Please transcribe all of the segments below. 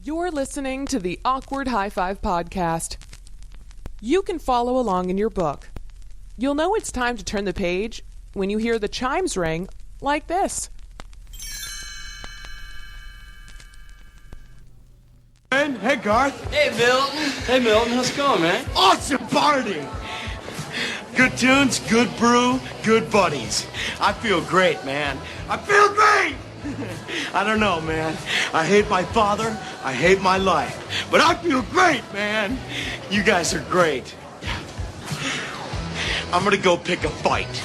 You're listening to the Awkward High-Five podcast. You can follow along in your book. You'll know it's time to turn the page when you hear the chimes ring like this. Hey, Garth. Hey, Milton. Hey, Milton. How's it going, man? Awesome party. Good tunes, good brew, good buddies. I feel great, man. I feel great. I don't know, man. I hate my father. I hate my life. But I feel great, man. You guys are great. I'm gonna go pick a fight.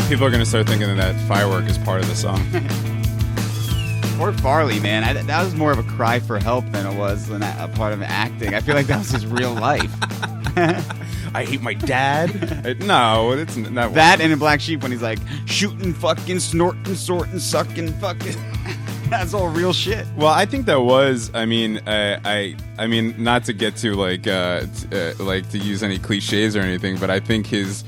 People are going to start thinking that firework is part of the song. Poor Farley, man. That was more of a cry for help than it was a part of acting. I feel like that was his real life. I hate my dad. No, it's not. That and in Black Sheep when he's like, shooting, fucking, snorting, sorting, sucking, fucking. That's all real shit. Well, I think that was. I mean, I mean, not to get to like to use any cliches or anything, but I think his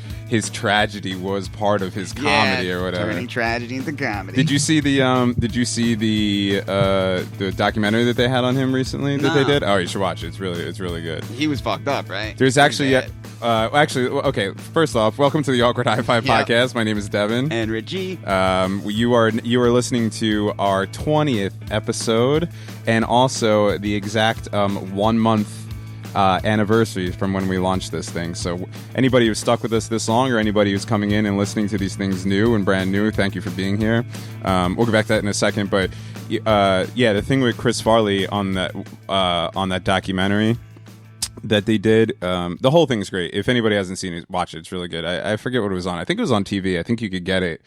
tragedy was part of his comedy or whatever. Turning tragedy into comedy. Did you see the documentary that they had on him recently that they did? Oh, you should watch it. It's really good. He was fucked up, right? There's actually okay. First off, welcome to the Awkward High-Five podcast. My name is Devin and Ritchie. You are listening to our 20th episode, and also the exact 1 month anniversary from when we launched this thing. So anybody who's stuck with us this long, or anybody who's coming in and listening to these things new and brand new, thank you for being here. We'll get back to that in a second, but the thing with Chris Farley on that documentary that they did, the whole thing's great. If anybody hasn't seen it, watch it. It's really good. I forget what it was on. I think it was on TV. I think you could get it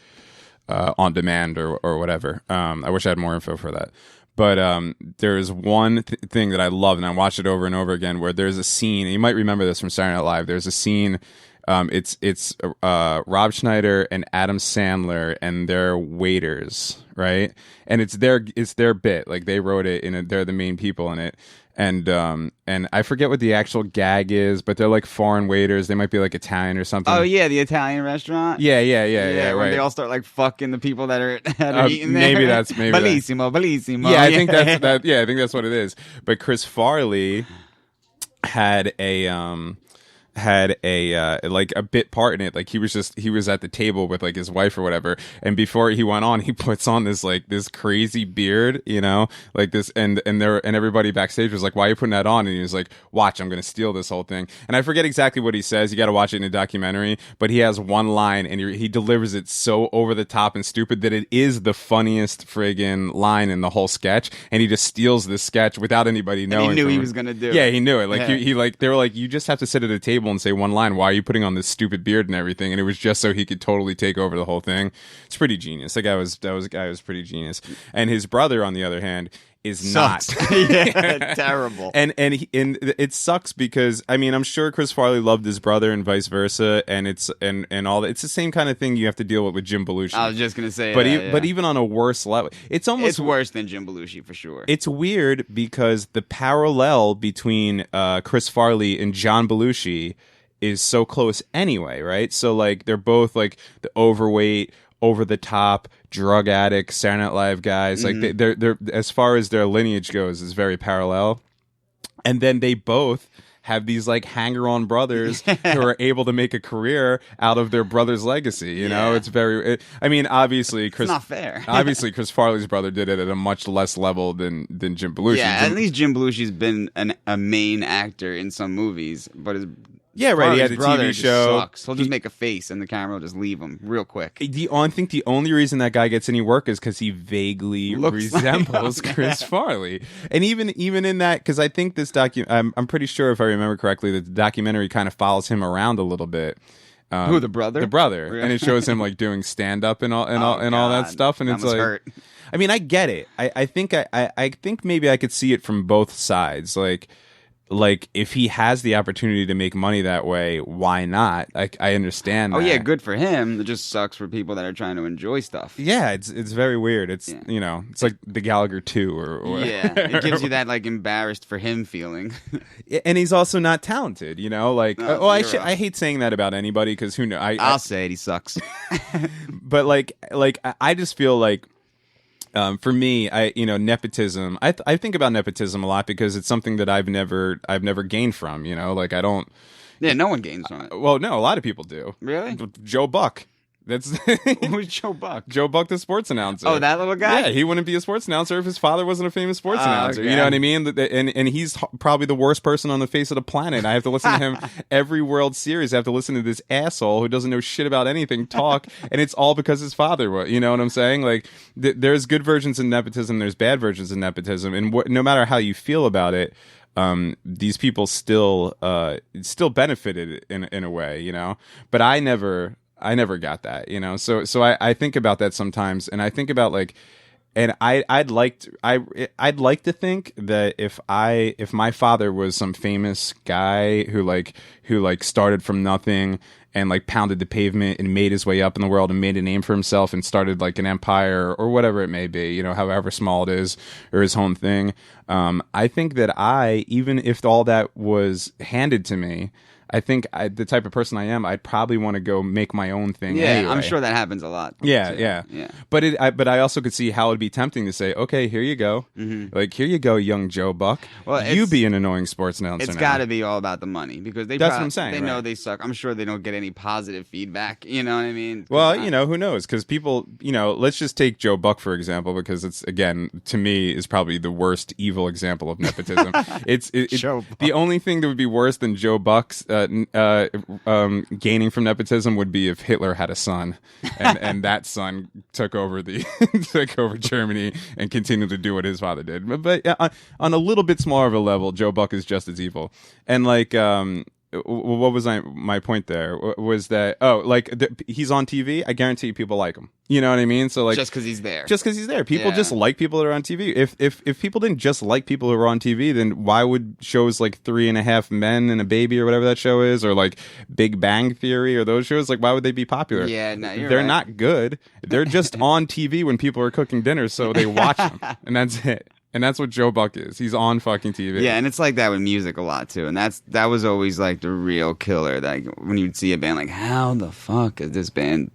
on demand or whatever. I wish I had more info for that. But there's one thing that I love, and I watched it over and over again, where there's a scene, and you might remember this from Saturday Night Live. There's a scene, it's Rob Schneider and Adam Sandler, and they're waiters, right? And it's their bit, like they wrote it, and they're the main people in it. And I forget what the actual gag is, but they're like foreign waiters. They might be like Italian or something. Oh yeah, the Italian restaurant. Yeah. Where Right. they all start like fucking the people that are eating there. Maybe that's bellissimo. Yeah, I think that's Yeah, I think that's what it is. But Chris Farley had a like a bit part in it. Like he was at the table with like his wife or whatever, and before he went on, he puts on this crazy beard, like this, and everybody backstage was like, why are you putting that on? And he was like, watch, I'm gonna steal this whole thing. And I forget exactly what he says. You got to watch it in a documentary, but he has one line, and he delivers it so over the top and stupid that it is the funniest friggin' line in the whole sketch, and he just steals this sketch without anybody knowing. And he knew he was gonna do it. Yeah, he knew it. Like he they were like, you just have to sit at a table and say one line. Why are you putting on this stupid beard and everything? And it was just so he could totally take over the whole thing. It's pretty genius. That guy was pretty genius. And his brother, on the other hand, is not. Yeah, terrible. And it sucks because I mean I'm sure Chris Farley loved his brother and vice versa, and it's and all that. It's the same kind of thing you have to deal with Jim Belushi. I was just gonna say, but even on a worse level, it's worse than Jim Belushi for sure. It's weird because the parallel between Chris Farley and John Belushi is so close anyway, right? So like they're both like the overweight, over the top, drug addict, Saturday Night Live guys. Like they're as far as their lineage goes, is very parallel. And then they both have these like hanger-on brothers who are able to make a career out of their brother's legacy. You know, it's very. I mean, obviously, it's not fair. Obviously, Chris Farley's brother did it at a much less level than Jim Belushi. Yeah, at least Jim Belushi's been a main actor in some movies, but his He had a TV show. Sucks. He'll just make a face, and the camera will just leave him real quick. I think the only reason that guy gets any work is because he vaguely resembles Chris Farley. And even in that, because I think this I'm pretty sure, if I remember correctly, that the documentary kind of follows him around a little bit. Who, the brother? The brother, Really? and it shows him like doing stand up and all that stuff. And that it's must like, hurt. I mean, I get it. I think maybe I could see it from both sides. Like, like if he has the opportunity to make money that way, why not? I understand that. Oh yeah, good for him. It just sucks for people that are trying to enjoy stuff. Yeah, it's very weird. It's it's like the Gallagher 2 or yeah, it gives you that like embarrassed for him feeling. And he's also not talented, like I hate saying that about anybody because who knows? I'll say it, he sucks. But like I just feel like for me, nepotism. I think about nepotism a lot because it's something that I've never gained from. Like I don't. Yeah, no one gains from it. Well, no, a lot of people do. Really? Joe Buck. That's Who's Joe Buck? Joe Buck, the sports announcer. Oh, that little guy? Yeah, he wouldn't be a sports announcer if his father wasn't a famous sports announcer. Okay. You know what I mean? And he's probably the worst person on the face of the planet. I have to listen to him every World Series. I have to listen to this asshole who doesn't know shit about anything talk, and it's all because his father was. You know what I'm saying? Like, there's good versions of nepotism, there's bad versions of nepotism, and no matter how you feel about it, these people still benefited in a way, But I never got that, So I think about that sometimes, and I think about like, and I'd like to think that if my father was some famous guy who started from nothing and like pounded the pavement and made his way up in the world and made a name for himself and started like an empire or whatever it may be, however small it is, or his own thing. I think that even if all that was handed to me, I think the type of person I am, I'd probably want to go make my own thing. Yeah, anyway. I'm sure that happens a lot. Yeah. But I also could see how it'd be tempting to say, okay, here you go. Mm-hmm. Like, here you go, young Joe Buck. Well, you be an annoying sports announcer. It's got to be all about the money because that's what I'm saying. They know they suck. I'm sure they don't get any positive feedback. You know what I mean? Well, who knows? Because people, let's just take Joe Buck for example, because it's, again, to me, is probably the worst evil example of nepotism. The only thing that would be worse than Joe Buck's gaining from nepotism would be if Hitler had a son and that son took over Germany and continued to do what his father did. But on a little bit smaller of a level, Joe Buck is just as evil. And like, what was my point there? Was that he's on TV? I guarantee people like him. You know what I mean? So like just because he's there. People just like people that are on TV. If people didn't just like people who are on TV, then why would shows like 3.5 Men and a Baby or whatever that show is, or like Big Bang Theory or those shows, like why would they be popular? Yeah, no, they're right. not good. They're just on TV when people are cooking dinner, so they watch them, and that's it. And that's what Joe Buck is. He's on fucking TV. Yeah, and it's like that with music a lot too. And that was always like the real killer. Like when you'd see a band, like how the fuck is this band,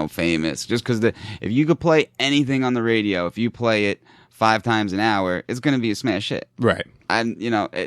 famous? Just because if you could play anything on the radio, if you play it 5 times an hour, it's gonna be a smash hit. Right. And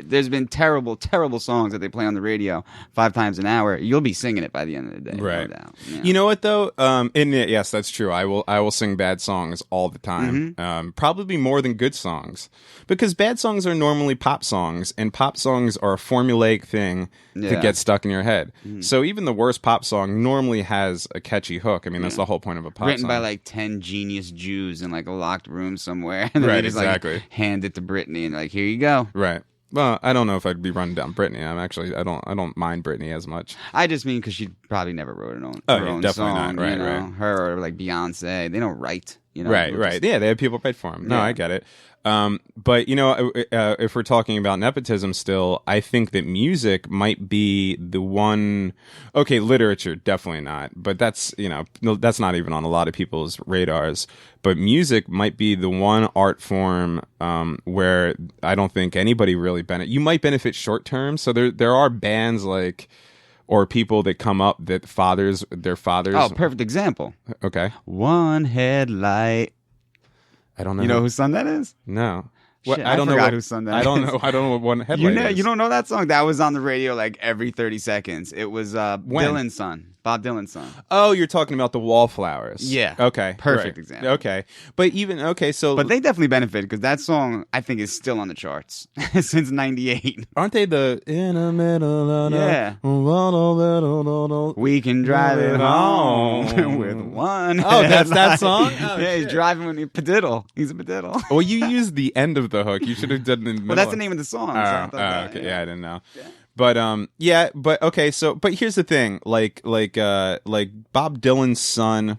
there's been terrible, terrible songs that they play on the radio 5 times an hour. You'll be singing it by the end of the day, right? No doubt. You know what though? Yes, that's true. I will sing bad songs all the time. Mm-hmm. Probably more than good songs, because bad songs are normally pop songs, and pop songs are a formulaic thing to get stuck in your head. Mm-hmm. So even the worst pop song normally has a catchy hook. I mean, that's the whole point of a pop written song. by like 10 genius Jews in like a locked room somewhere. And right, they just, exactly. Like, hand it to Britney and like, here you go. Right. Well, I don't know if I'd be running down Britney. I don't mind Britney as much. I just mean because she probably never wrote her own definitely song. Not. Right, right. Her or like Beyonce, they don't write. Right. Yeah, they have people write for them. No, I get it. But if we're talking about nepotism still, I think that music might be the one. Okay, literature definitely not, but that's not even on a lot of people's radars. But music might be the one art form where I don't think anybody really benefit. You might benefit short term. So there are bands like, or people that come up that their fathers. Oh, perfect example. Okay. One headlight. I don't know. You know whose son that is? No. Shit, I forgot whose son that is. I don't know what one headlight is. You don't know that song? That was on the radio like every 30 seconds. It was Dylan's son. Bob Dylan's son. Oh, you're talking about the Wallflowers. Yeah. Okay. Perfect right. example. Okay. But But they definitely benefited because that song, I think, is still on the charts since 98. Aren't they the in the middle of yeah. We can drive it home with one. Oh, that's that song? Oh, yeah, he's driving with a padiddle. He's a padiddle. Well, you used the end of the hook. You should have done it in the middle. Well, that's the name of the song. Okay. Yeah, I didn't know. Yeah. But okay, but here's the thing, like Bob Dylan's son,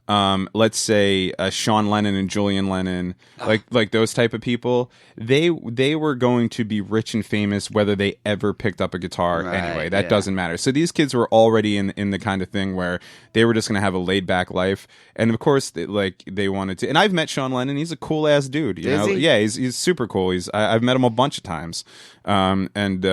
let's say Sean Lennon and Julian Lennon, like those type of people, they were going to be rich and famous whether they ever picked up a guitar anyway. That doesn't matter. So these kids were already in the kind of thing where they were just going to have a laid back life, and of course they wanted to. And I've met Sean Lennon. He's a cool ass dude. You know? He? Yeah, he's super cool. I've met him a bunch of times, and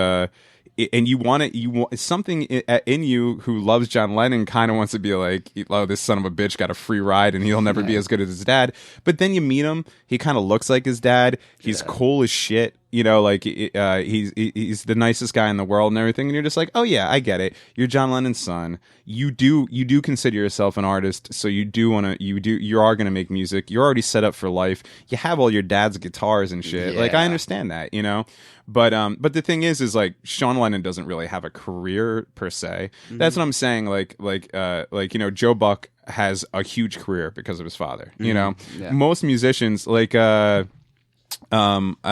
you want something in you who loves John Lennon kind of wants to be like, oh, this son of a bitch got a free ride and he'll never be as good as his dad. But then you meet him, he kind of looks like his dad. He's cool as shit. You know, like he's the nicest guy in the world and everything. And you're just like, oh yeah, I get it. You're John Lennon's son. You do consider yourself an artist, so you are gonna make music. You're already set up for life. You have all your dad's guitars and shit. Like I understand that, you know. But the thing is like Sean Lennon doesn't really have a career per se. That's what I'm saying. Like you know, Joe Buck has a huge career because of his father. You know, most musicians like I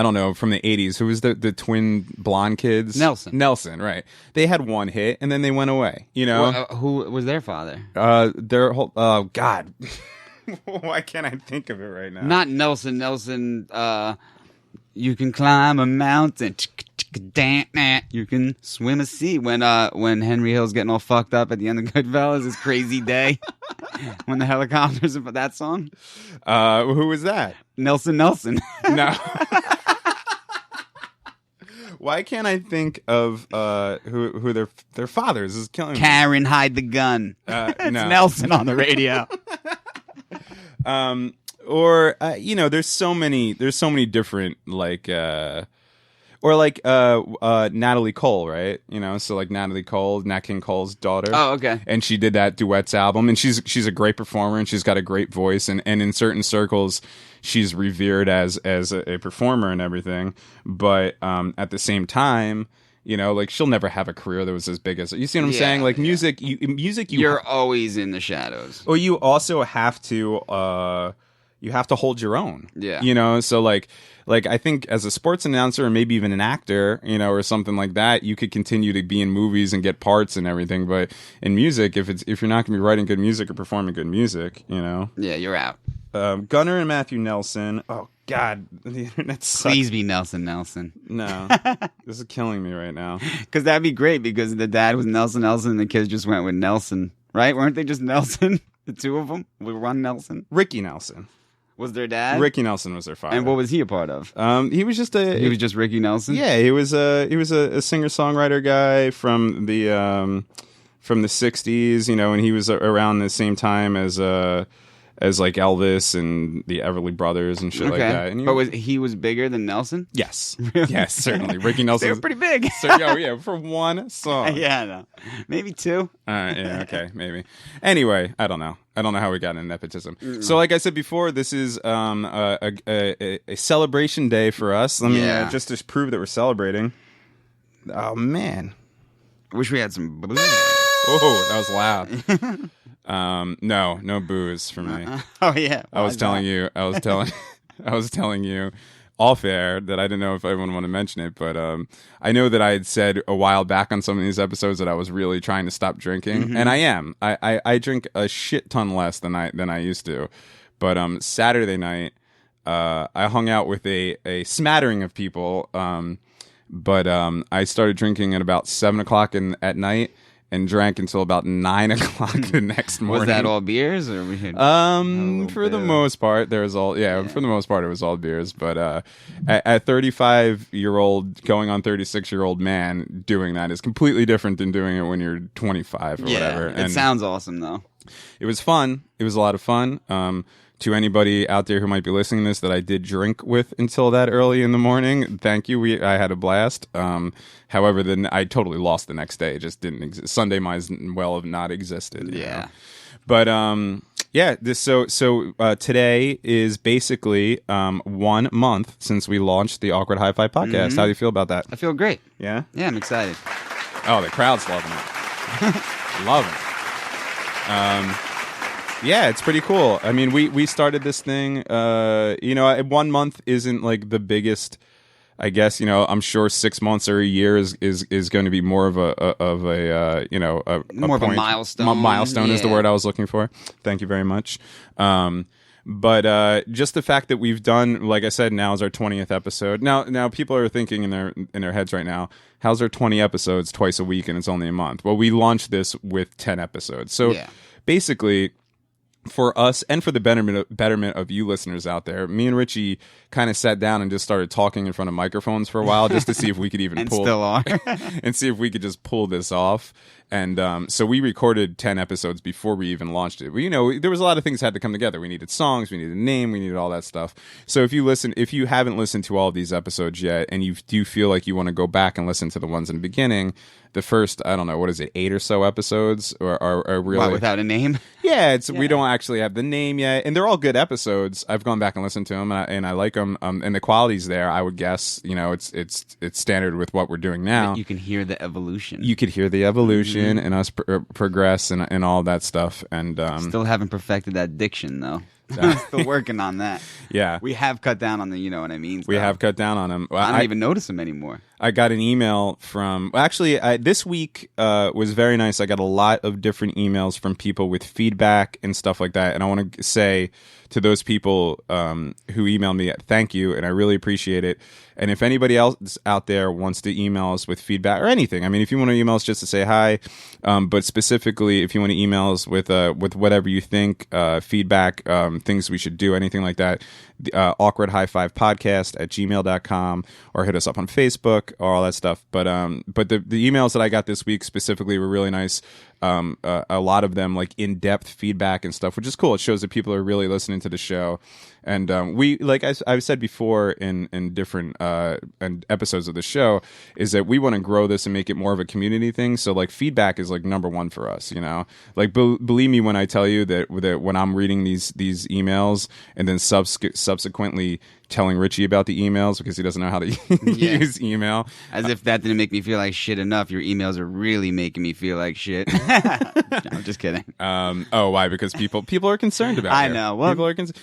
don't know, from the 80s, who was the twin blonde kids? Nelson, right. They had one hit and then they went away, you know. Well, who was their father? Their whole God. Why can't I think of it right now? Not Nelson, you can climb a mountain. You can swim a sea. When Henry Hill's getting all fucked up at the end of Goodfellas, his crazy day. When the helicopters, that song. Who was that? Nelson. No. Why can't I think of who their fathers is killing me? Karen, hide the gun. It's no. Nelson on the radio. Or you know, there's so many different like or like Natalie Cole, right? You know, so like Natalie Cole, Nat King Cole's daughter. Oh, okay. And she did that duets album, and she's a great performer, and she's got a great voice, and in certain circles, she's revered as a performer and everything. But at the same time, you know, like she'll never have a career that was as big as, you see what I'm saying? Like music, you're always in the shadows. Or you also have to. You have to hold your own. Yeah. You know, so like I think as a sports announcer or maybe even an actor, you know, or something like that, you could continue to be in movies and get parts and everything. But in music, if you're not going to be writing good music or performing good music, you know. Yeah, you're out. Gunnar and Matthew Nelson. Oh, God. The internet sucks. Please be Nelson. No. This is killing me right now. Because that'd be great, because the dad was Nelson and the kids just went with Nelson. Right? Weren't they just Nelson? The two of them? With one Nelson? Ricky Nelson was their dad. Ricky Nelson was their father. And what was he a part of? He was just Ricky Nelson. Yeah, he was a singer songwriter guy from the '60s, you know, and he was around the same time as like Elvis and the Everly Brothers and shit like that. And but he was bigger than Nelson? Yes. Yes, certainly. Ricky Nelson. They were pretty big. Yeah, for one song. Yeah, no. Maybe two. Yeah, okay, maybe. Anyway, I don't know how we got into nepotism. So like I said before, this is a celebration day for us. Let me just to prove that we're celebrating. Oh, man. Wish we had some booze. Oh, that was loud. No booze for me. Oh yeah. I was telling you off air that I didn't know if everyone wanted to mention it, but I know that I had said a while back on some of these episodes that I was really trying to stop drinking, and I am. I drink a shit ton less than I used to. But Saturday night, I hung out with a smattering of people, but I started drinking at about 7:00 at night. And drank until about 9 o'clock the next morning. Was that all beers, or we had for the most part, there was all for the most part it was all beers. But at 35-year-old going on 36-year-old man doing that is completely different than doing it when you're 25 or whatever. It sounds awesome though. It was fun. It was a lot of fun. To anybody out there who might be listening to this that I did drink with until that early in the morning, thank you. I had a blast. However, then I totally lost the next day. It just didn't exist. Sunday might as well have not existed. Yeah. Know? But so today is basically 1 month since we launched the Awkward Hi-Fi podcast. Mm-hmm. How do you feel about that? I feel great. Yeah? Yeah, I'm excited. Oh, the crowd's loving it. Loving it. Yeah, it's pretty cool. I mean, we started this thing, 1 month isn't like the biggest I guess, you know, I'm sure 6 months or a year is going to be more of a you know, more of a point. milestone. Milestone is the word I was looking for. Thank you very much. But just the fact that we've done, like I said, now is our 20th episode. Now people are thinking in their heads right now, how's there 20 episodes twice a week and it's only a month? Well, we launched this with 10 episodes. So basically, for us and for the betterment of you listeners out there, me and Richie kind of sat down and just started talking in front of microphones for a while just to see if we could even still are. and see if we could just pull this off. And so we recorded 10 episodes before we even launched it. You know, there was a lot of things that had to come together. We needed songs, we needed a name, we needed all that stuff. So if you haven't listened to all of these episodes yet, and you do feel like you want to go back and listen to the ones in the beginning, the first, I don't know, what is it, 8 or so episodes are really... What, without a name? Yeah, we don't actually have the name yet, and they're all good episodes. I've gone back and listened to them, and I like them, and the quality's there. I would guess, you know, it's standard with what we're doing now. You can hear the evolution. You could hear the evolution and us progress and all that stuff. And still haven't perfected that diction though. Still working on that. Yeah, we have cut down on the, you know what I mean. We have cut down on them. Well, I don't even notice them anymore. I got an email from, actually, this week was very nice. I got a lot of different emails from people with feedback and stuff like that. And I want to say to those people who emailed me, thank you, and I really appreciate it. And if anybody else out there wants to email us with feedback or anything, I mean, if you want to email us just to say hi, but specifically if you want to email us with whatever you think, feedback, things we should do, anything like that, awkward-high-5 podcast@gmail.com, or hit us up on Facebook or all that stuff. But the emails that I got this week specifically were really nice. A lot of them like in-depth feedback and stuff, which is cool. It shows that people are really listening to the show. And we, like I've said before in different and episodes of the show, is that we want to grow this and make it more of a community thing. So like feedback is like number one for us, you know. Like believe me when I tell you that when I'm reading these emails and then subsequently telling Richie about the emails because he doesn't know how to use email. As if that didn't make me feel like shit enough. Your emails are really making me feel like shit. No, I'm just kidding. Why? Because people are concerned about it. I know. Well, people are concerned.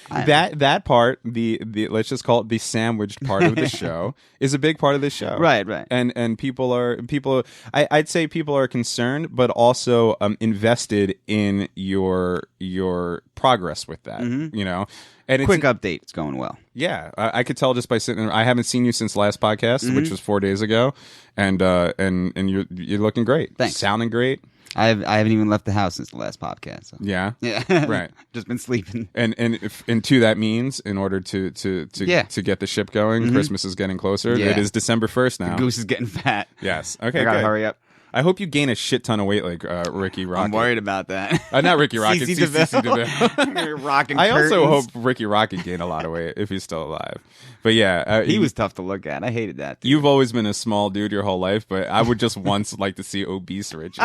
That part, the let's just call it the sandwiched part of the show, is a big part of the show. Right. And people I'd say people are concerned, but also invested in your progress with that. Mm-hmm. You know. And quick update, it's going well. Yeah, I could tell just by sitting there. I haven't seen you since last podcast, which was 4 days ago, and you're looking great. Thanks. Sounding great. I haven't even left the house since the last podcast. So. Yeah. Right. Just been sleeping. And to that means, in order to get the ship going, Christmas is getting closer. Yeah. It is December 1st now. The goose is getting fat. Yes. Okay. I gotta hurry up. I hope you gain a shit ton of weight like Ricky Rocket. I'm worried about that. Not Ricky Rocket, CC DeVille. Rocking I curtains. also hope Ricky Rocket gained a lot of weight if he's still alive. But yeah. He was tough to look at. I hated that. Dude. You've always been a small dude your whole life, but I would just once like to see obese Richie.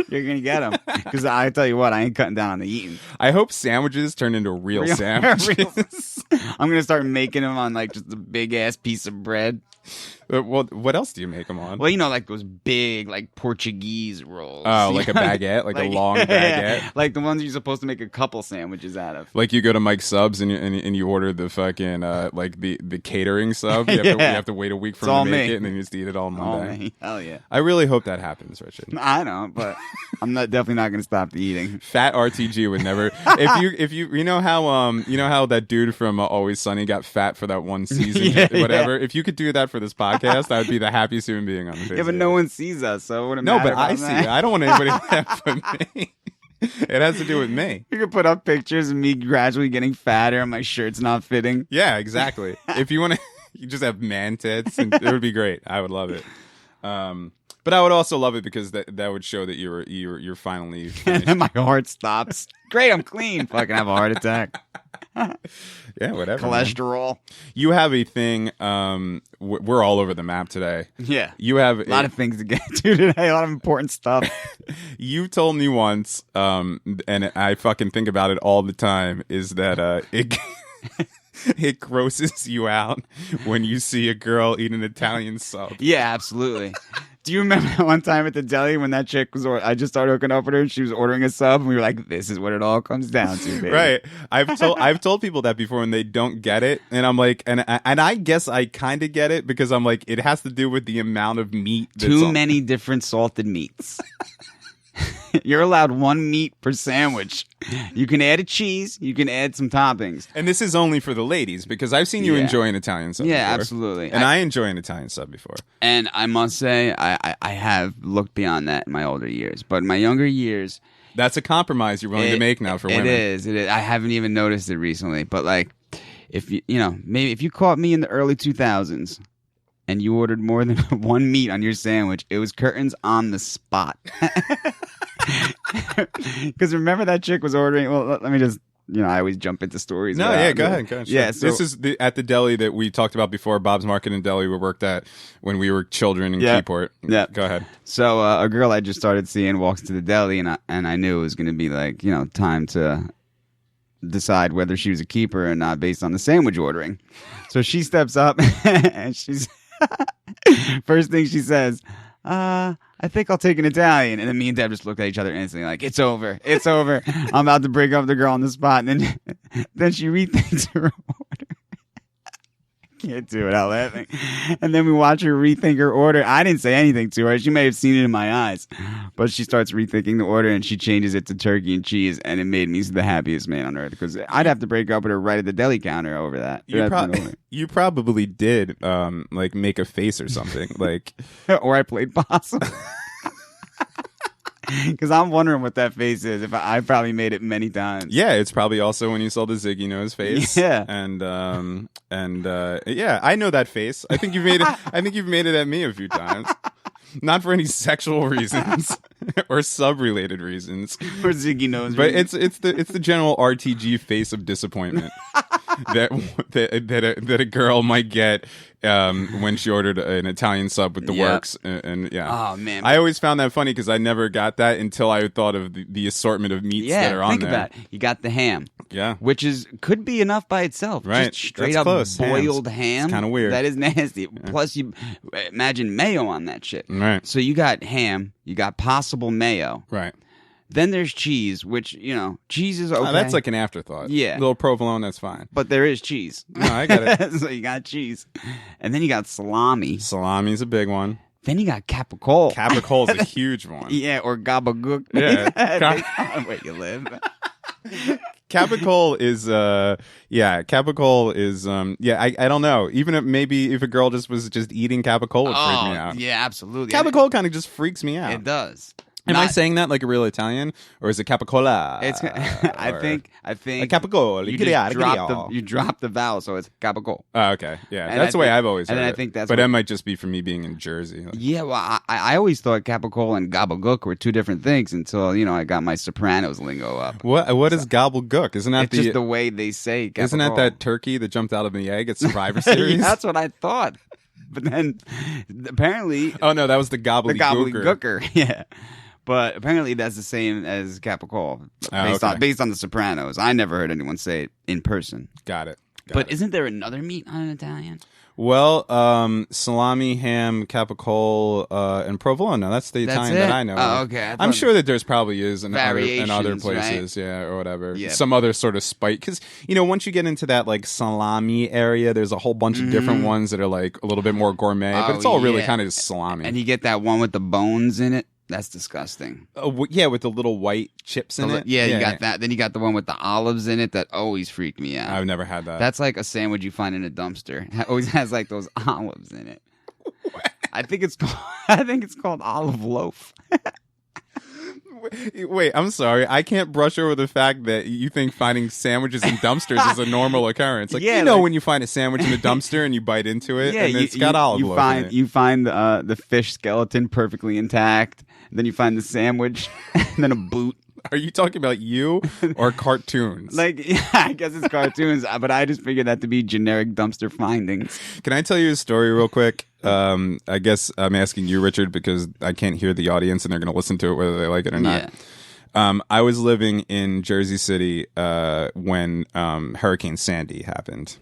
You're going to get him. Because I tell you what, I ain't cutting down on the eating. I hope sandwiches turn into real sandwiches. I'm going to start making them on like just a big ass piece of bread. Well, what else do you make them on? Well, you know, like those big, like Portuguese rolls. Oh, like a baguette, like a long baguette, like the ones you're supposed to make a couple sandwiches out of. Like you go to Mike's Subs and you order the fucking like the catering sub. You have to wait a week for them to make it, and then you just eat it all Monday. Hell yeah! I really hope that happens, Richard. I know, but I'm definitely not going to stop the eating. Fat RTG would never. if you know how that dude from Always Sunny got fat for that one season, whatever. If you could do that for this podcast, I would be the happiest human being on the face. Yeah, but no one sees us, so it wouldn't matter. No, but I see. I don't want anybody to laugh at me. It has to do with me. You could put up pictures of me gradually getting fatter and my shirt's not fitting. Yeah, exactly. If you want to, you just have man tits, and it would be great. I would love it. But I would also love it because that would show that you're finally finished. And then my heart stops. Great, I'm clean. Fucking have a heart attack. Yeah, whatever. Cholesterol. Man. You have a thing. We're all over the map today. Yeah. You have a lot of things to get to today. A lot of important stuff. You told me once, and I fucking think about it all the time, is that it grosses you out when you see a girl eat an Italian sub. Yeah, absolutely. Do you remember that one time at the deli when that chick was? I just started hooking up with her, and she was ordering a sub, and we were like, "This is what it all comes down to, baby." Right. I've told people that before, and they don't get it, and I'm like, and I guess I kind of get it because I'm like, it has to do with the amount of meat. Too many different salted meats. You're allowed one meat per sandwich. You can add a cheese. You can add some toppings. And this is only for the ladies because I've seen you enjoy an Italian sub. Yeah, before. absolutely. And I enjoy an Italian sub before. And I must say, I have looked beyond that in my older years. But in my younger years, that's a compromise you're willing to make now for women. It is. I haven't even noticed it recently. But like, if maybe if you caught me in the early 2000s. And you ordered more than one meat on your sandwich, it was curtains on the spot. Because remember that chick was ordering. Well, let me just. I always jump into stories. No, yeah, go ahead. Sure. Yeah, so, this is at the deli that we talked about before, Bob's Market and Deli we worked at when we were children in Keyport. Yeah, go ahead. So a girl I just started seeing walks to the deli, and I knew it was going to be like time to decide whether she was a keeper or not based on the sandwich ordering. So she steps up and she's. First thing she says, I think I'll take an Italian. And then me and Deb just looked at each other instantly like, it's over. It's over. I'm about to break up the girl on the spot. And then she rethinks her order. Can't do it out laughing. And then we watch her rethink her order. I didn't say anything to her. She may have seen it in my eyes. But she starts rethinking the order and she changes it to turkey and cheese. And it made me the happiest man on earth because I'd have to break up with her right at the deli counter over that. You probably did like make a face or something. Like, or I played possum. Because I'm wondering what that face is. If I probably made it many times. Yeah, it's probably also when you saw the Ziggy Nose face. Yeah, and yeah, I know that face. I think you've made it. I think you've made it at me a few times. Not for any sexual reasons or sub-related reasons. Or Ziggy Nose. But it's the general RTG face of disappointment that a girl might get when she ordered an Italian sub with the works and yeah. Oh man, I always found that funny because I never got that until I thought of the assortment of meats that are on there. Think about it. You got the ham. Yeah, which could be enough by itself. Right, just straight that's up close. boiled ham. Kind of weird. That is nasty. Yeah. Plus, you imagine mayo on that shit. Right. So you got ham. You got possible mayo. Right. Then there's cheese, which cheese is okay. Oh, that's like an afterthought. Yeah, a little provolone, that's fine. But there is cheese. No, I got it. So you got cheese, and then you got salami. Salami's a big one. Then you got capicola. Capicola is a huge one. Yeah, or gabagook. Yeah. Where you live. Capicola is Capicola is I don't know. Even if a girl just was eating Capicola, it'd freak me out. Yeah, absolutely. Capicola kind of just freaks me out. It does. Am I saying that like a real Italian, or is it Capicola? It's I think a Capicola. You drop the vowel, so it's Capicola. Oh, okay, yeah, that's the way I've always heard it. And I think that's. But that might just be from me being in Jersey. Yeah, well, I always thought Capicola and Gabagook were two different things until I got my Sopranos lingo up. What is Gabagook? Isn't that just the way they say Capicola. Isn't that turkey that jumped out of the egg at Survivor Series? Yeah, that's what I thought. But then apparently, oh no, that was the gobbledygooker. Yeah. But apparently that's the same as Capicola, based on The Sopranos. I never heard anyone say it in person. Got it. But isn't there another meat on an Italian? Well, salami, ham, capicola, and provolone. Now, that's the Italian that I know. Oh, okay. I'm sure that there's probably is in other places, right? Yeah, or whatever. Yeah. Some other sort of spice. Because, once you get into that, like, salami area, there's a whole bunch of different ones that are, like, a little bit more gourmet. But it's all really kind of salami. And you get that one with the bones in it. That's disgusting. Yeah, with the little white chips in it. Yeah, you got that. Then you got the one with the olives in it that always freaked me out. I've never had that. That's like a sandwich you find in a dumpster. It always has like those olives in it. I think it's called olive loaf. Wait, I'm sorry. I can't brush over the fact that you think finding sandwiches in dumpsters is a normal occurrence. Like, when you find a sandwich in a dumpster and you bite into it, and it's got olive loaf in it. You find the fish skeleton perfectly intact. Then you find the sandwich, and then a boot. Are you talking about you or cartoons? I guess it's cartoons, but I just figured that to be generic dumpster findings. Can I tell you a story real quick? I guess I'm asking you, Richard, because I can't hear the audience and they're going to listen to it whether they like it or not. Yeah. I was living in Jersey City when Hurricane Sandy happened.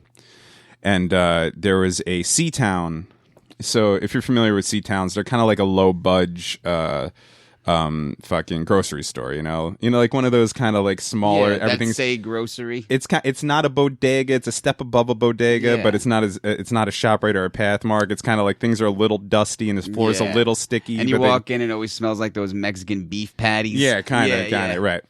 And there was a sea town So if you're familiar with sea towns, they're kind of like a low budge fucking grocery store, like one of those kind of like smaller, everything's say grocery. It's not a bodega, it's a step above a bodega, Yeah. but it's not a ShopRite or a Pathmark. It's kind of like things are a little dusty and the floor is a little sticky. And you walk in and it always smells like those Mexican beef patties. Yeah, kind of, right.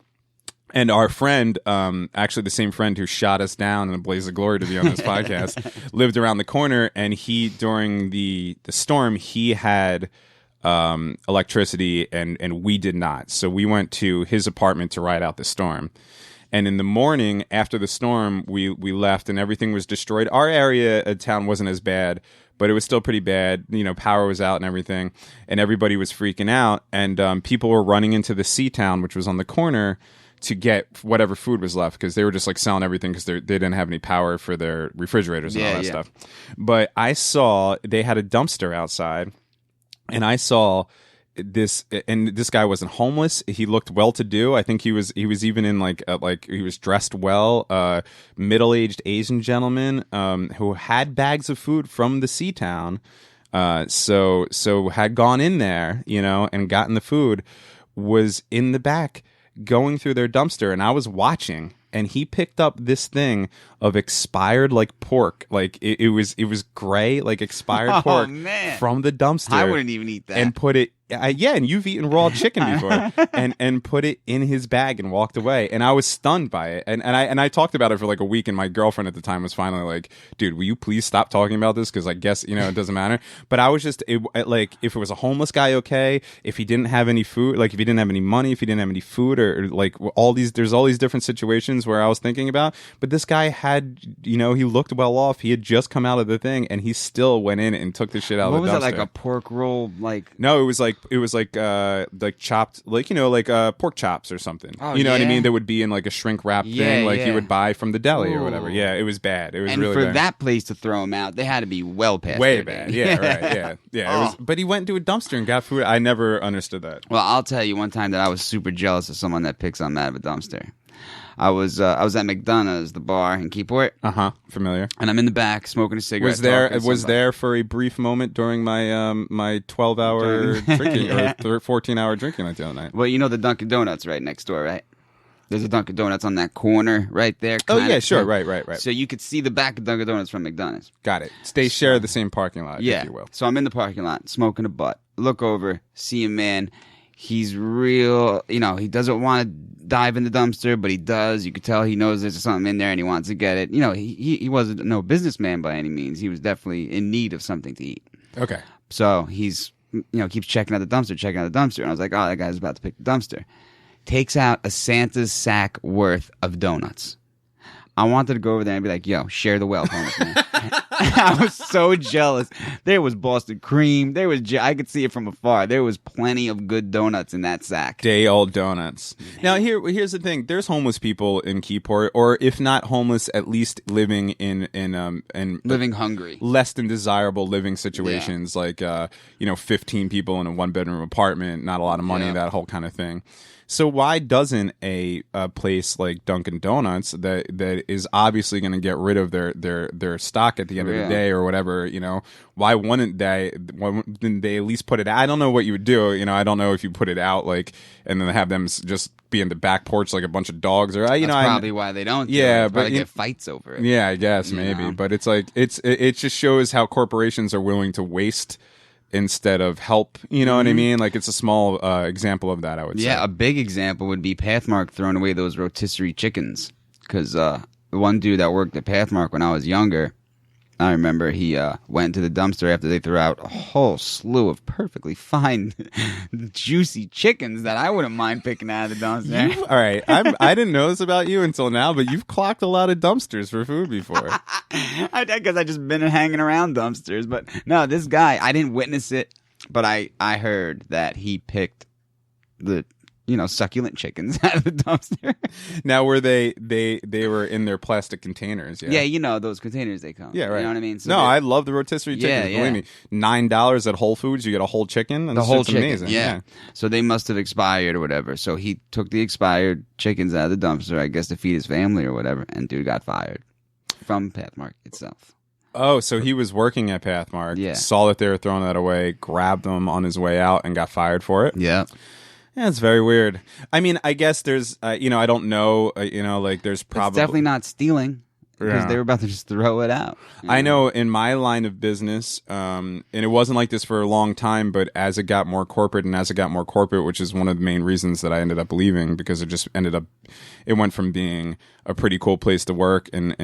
And our friend, actually the same friend who shot us down in a blaze of glory to be on this podcast, lived around the corner, and he, during the storm, he had electricity and we did not. So we went to his apartment to ride out the storm. And in the morning after the storm, we left and everything was destroyed. Our area of town wasn't as bad, but it was still pretty bad. Power was out and everything, and everybody was freaking out. And people were running into the sea town, which was on the corner, to get whatever food was left, because they were just like selling everything because they didn't have any power for their refrigerators and all that stuff. But I saw they had a dumpster outside. And I saw this, and this guy wasn't homeless. He looked well-to-do. I think he was even in like he was dressed well. Middle-aged Asian gentleman who had bags of food from the sea town. So had gone in there, and gotten the food. Was in the back going through their dumpster, and I was watching. And he picked up this thing of expired like pork, like it was gray, like expired pork from the dumpster. I wouldn't even eat that. And put it, and you've eaten raw chicken before, and put it in his bag and walked away. And I was stunned by it. And I talked about it for like a week, and my girlfriend at the time was finally like, "Dude, will you please stop talking about this? Because I guess it doesn't matter." But I was just like, if it was a homeless guy, okay. If he didn't have any food, like if he didn't have any money, if he didn't have any food, or like there's all these different situations where I was thinking about. But this guy had, he looked well off. He had just come out of the thing, and he still went in and took the shit out of the dumpster. What was it, like a pork roll? No, it was like chopped, pork chops or something. Oh, you know what I mean? That would be in like a shrink wrap thing, like you would buy from the deli or whatever. Ooh. Yeah, it was bad. It was and really for bad. that place to throw him out, they had to be well past Way their bad. day. Yeah, right. Yeah. It was, but he went into a dumpster and got food. I never understood that. Well, I'll tell you one time that I was super jealous of someone that picks on out of a dumpster. I was at McDonough's, the bar in Keyport. Familiar. And I'm in the back smoking a cigarette. Was there for a brief moment during my my 12-hour drinking or 14-hour drinking night the other night. Well, the Dunkin' Donuts right next door, right? There's a Dunkin' Donuts on that corner right there. Oh yeah, sure, right. So you could see the back of Dunkin' Donuts from McDonough's. Got it. They share the same parking lot, if you will. So I'm in the parking lot smoking a butt. Look over, see a man. He's real, he doesn't want to dive in the dumpster, but he does. You could tell he knows there's something in there and he wants to get it. He wasn't no businessman by any means. He was definitely in need of something to eat. Okay. So he's, keeps checking out the dumpster. And I was like, oh, that guy's about to pick the dumpster. Takes out a Santa's sack worth of donuts. I wanted to go over there and be like, yo, share the wealth, homeless man. I was so jealous. There was Boston cream. I could see it from afar. There was plenty of good donuts in that sack. Day-old donuts. Now, here's the thing. There's homeless people in Keyport, or if not homeless, at least living in living hungry, less than desirable living situations, like 15 people in a one-bedroom apartment, not a lot of money, that whole kind of thing. So why doesn't a place like Dunkin' Donuts that is obviously going to get rid of their stock at the end of the day or whatever, why wouldn't they at least put it out? I don't know what you would do. I don't know if you put it out and then have them just be in the back porch like a bunch of dogs or That's probably why they don't. But get fights over it. Yeah, I guess maybe. But it's like it just shows how corporations are willing to waste instead of help, what I mean? Like, it's a small example of that, I would say. Yeah, a big example would be Pathmark throwing away those rotisserie chickens. Because the one dude that worked at Pathmark when I was younger, I remember he went to the dumpster after they threw out a whole slew of perfectly fine, juicy chickens that I wouldn't mind picking out of the dumpster. All right, I didn't know this about you until now, but you've clocked a lot of dumpsters for food before. I guess I just been hanging around dumpsters, but no, this guy, I didn't witness it, but I heard that he picked the succulent chickens out of the dumpster. Now, were they were in their plastic containers? Yeah, yeah, those containers they come. Yeah, right. You know what I mean? So I love the rotisserie chickens. Believe me, $9 at Whole Foods, you get a whole chicken. And the whole chicken, amazing. Yeah. So they must have expired or whatever. So he took the expired chickens out of the dumpster, I guess, to feed his family or whatever, and dude got fired from Pathmark itself. Oh, so he was working at Pathmark, Yeah. saw that they were throwing that away, grabbed them on his way out, and got fired for it? Yeah. Yeah, it's very weird. I mean, I guess there's, I don't know, like there's It's probably... definitely not stealing because Yeah. they were about to just throw it out. I know in my line of business, and it wasn't like this for a long time, but as it got more corporate, which is one of the main reasons that I ended up leaving, because it went from being a pretty cool place to work and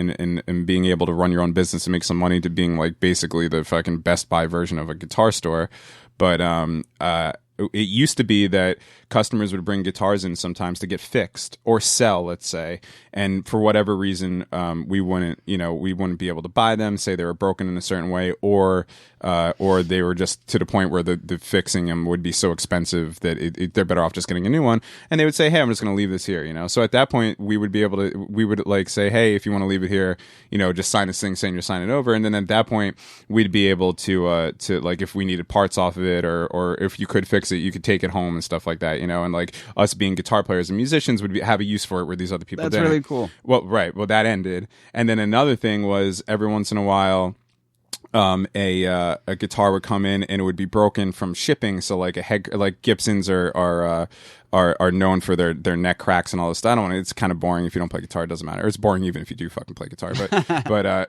being able to run your own business and make some money to being like basically the fucking Best Buy version of a guitar store. But it used to be that customers would bring guitars in sometimes to get fixed or sell, let's say, and for whatever reason, we wouldn't be able to buy them, say they were broken in a certain way, or they were just to the point where the fixing them would be so expensive that they're better off just getting a new one, and they would say, hey, I'm just going to leave this here, so at that point we would like say, hey, if you want to leave it here, just sign this thing saying you're signing over, and then at that point we'd be able to like, if we needed parts off of it, or if you could fix it, you could take it home and stuff like that, and like us being guitar players and musicians would have a use for it where these other people That's didn't. really cool. Well, right. Well, that ended, and then another thing was every once in a while, a guitar would come in and it would be broken from shipping. So like like Gibsons are known for their neck cracks and all this stuff. It's kind of boring if you don't play guitar. It doesn't matter. It's boring even if you do fucking play guitar.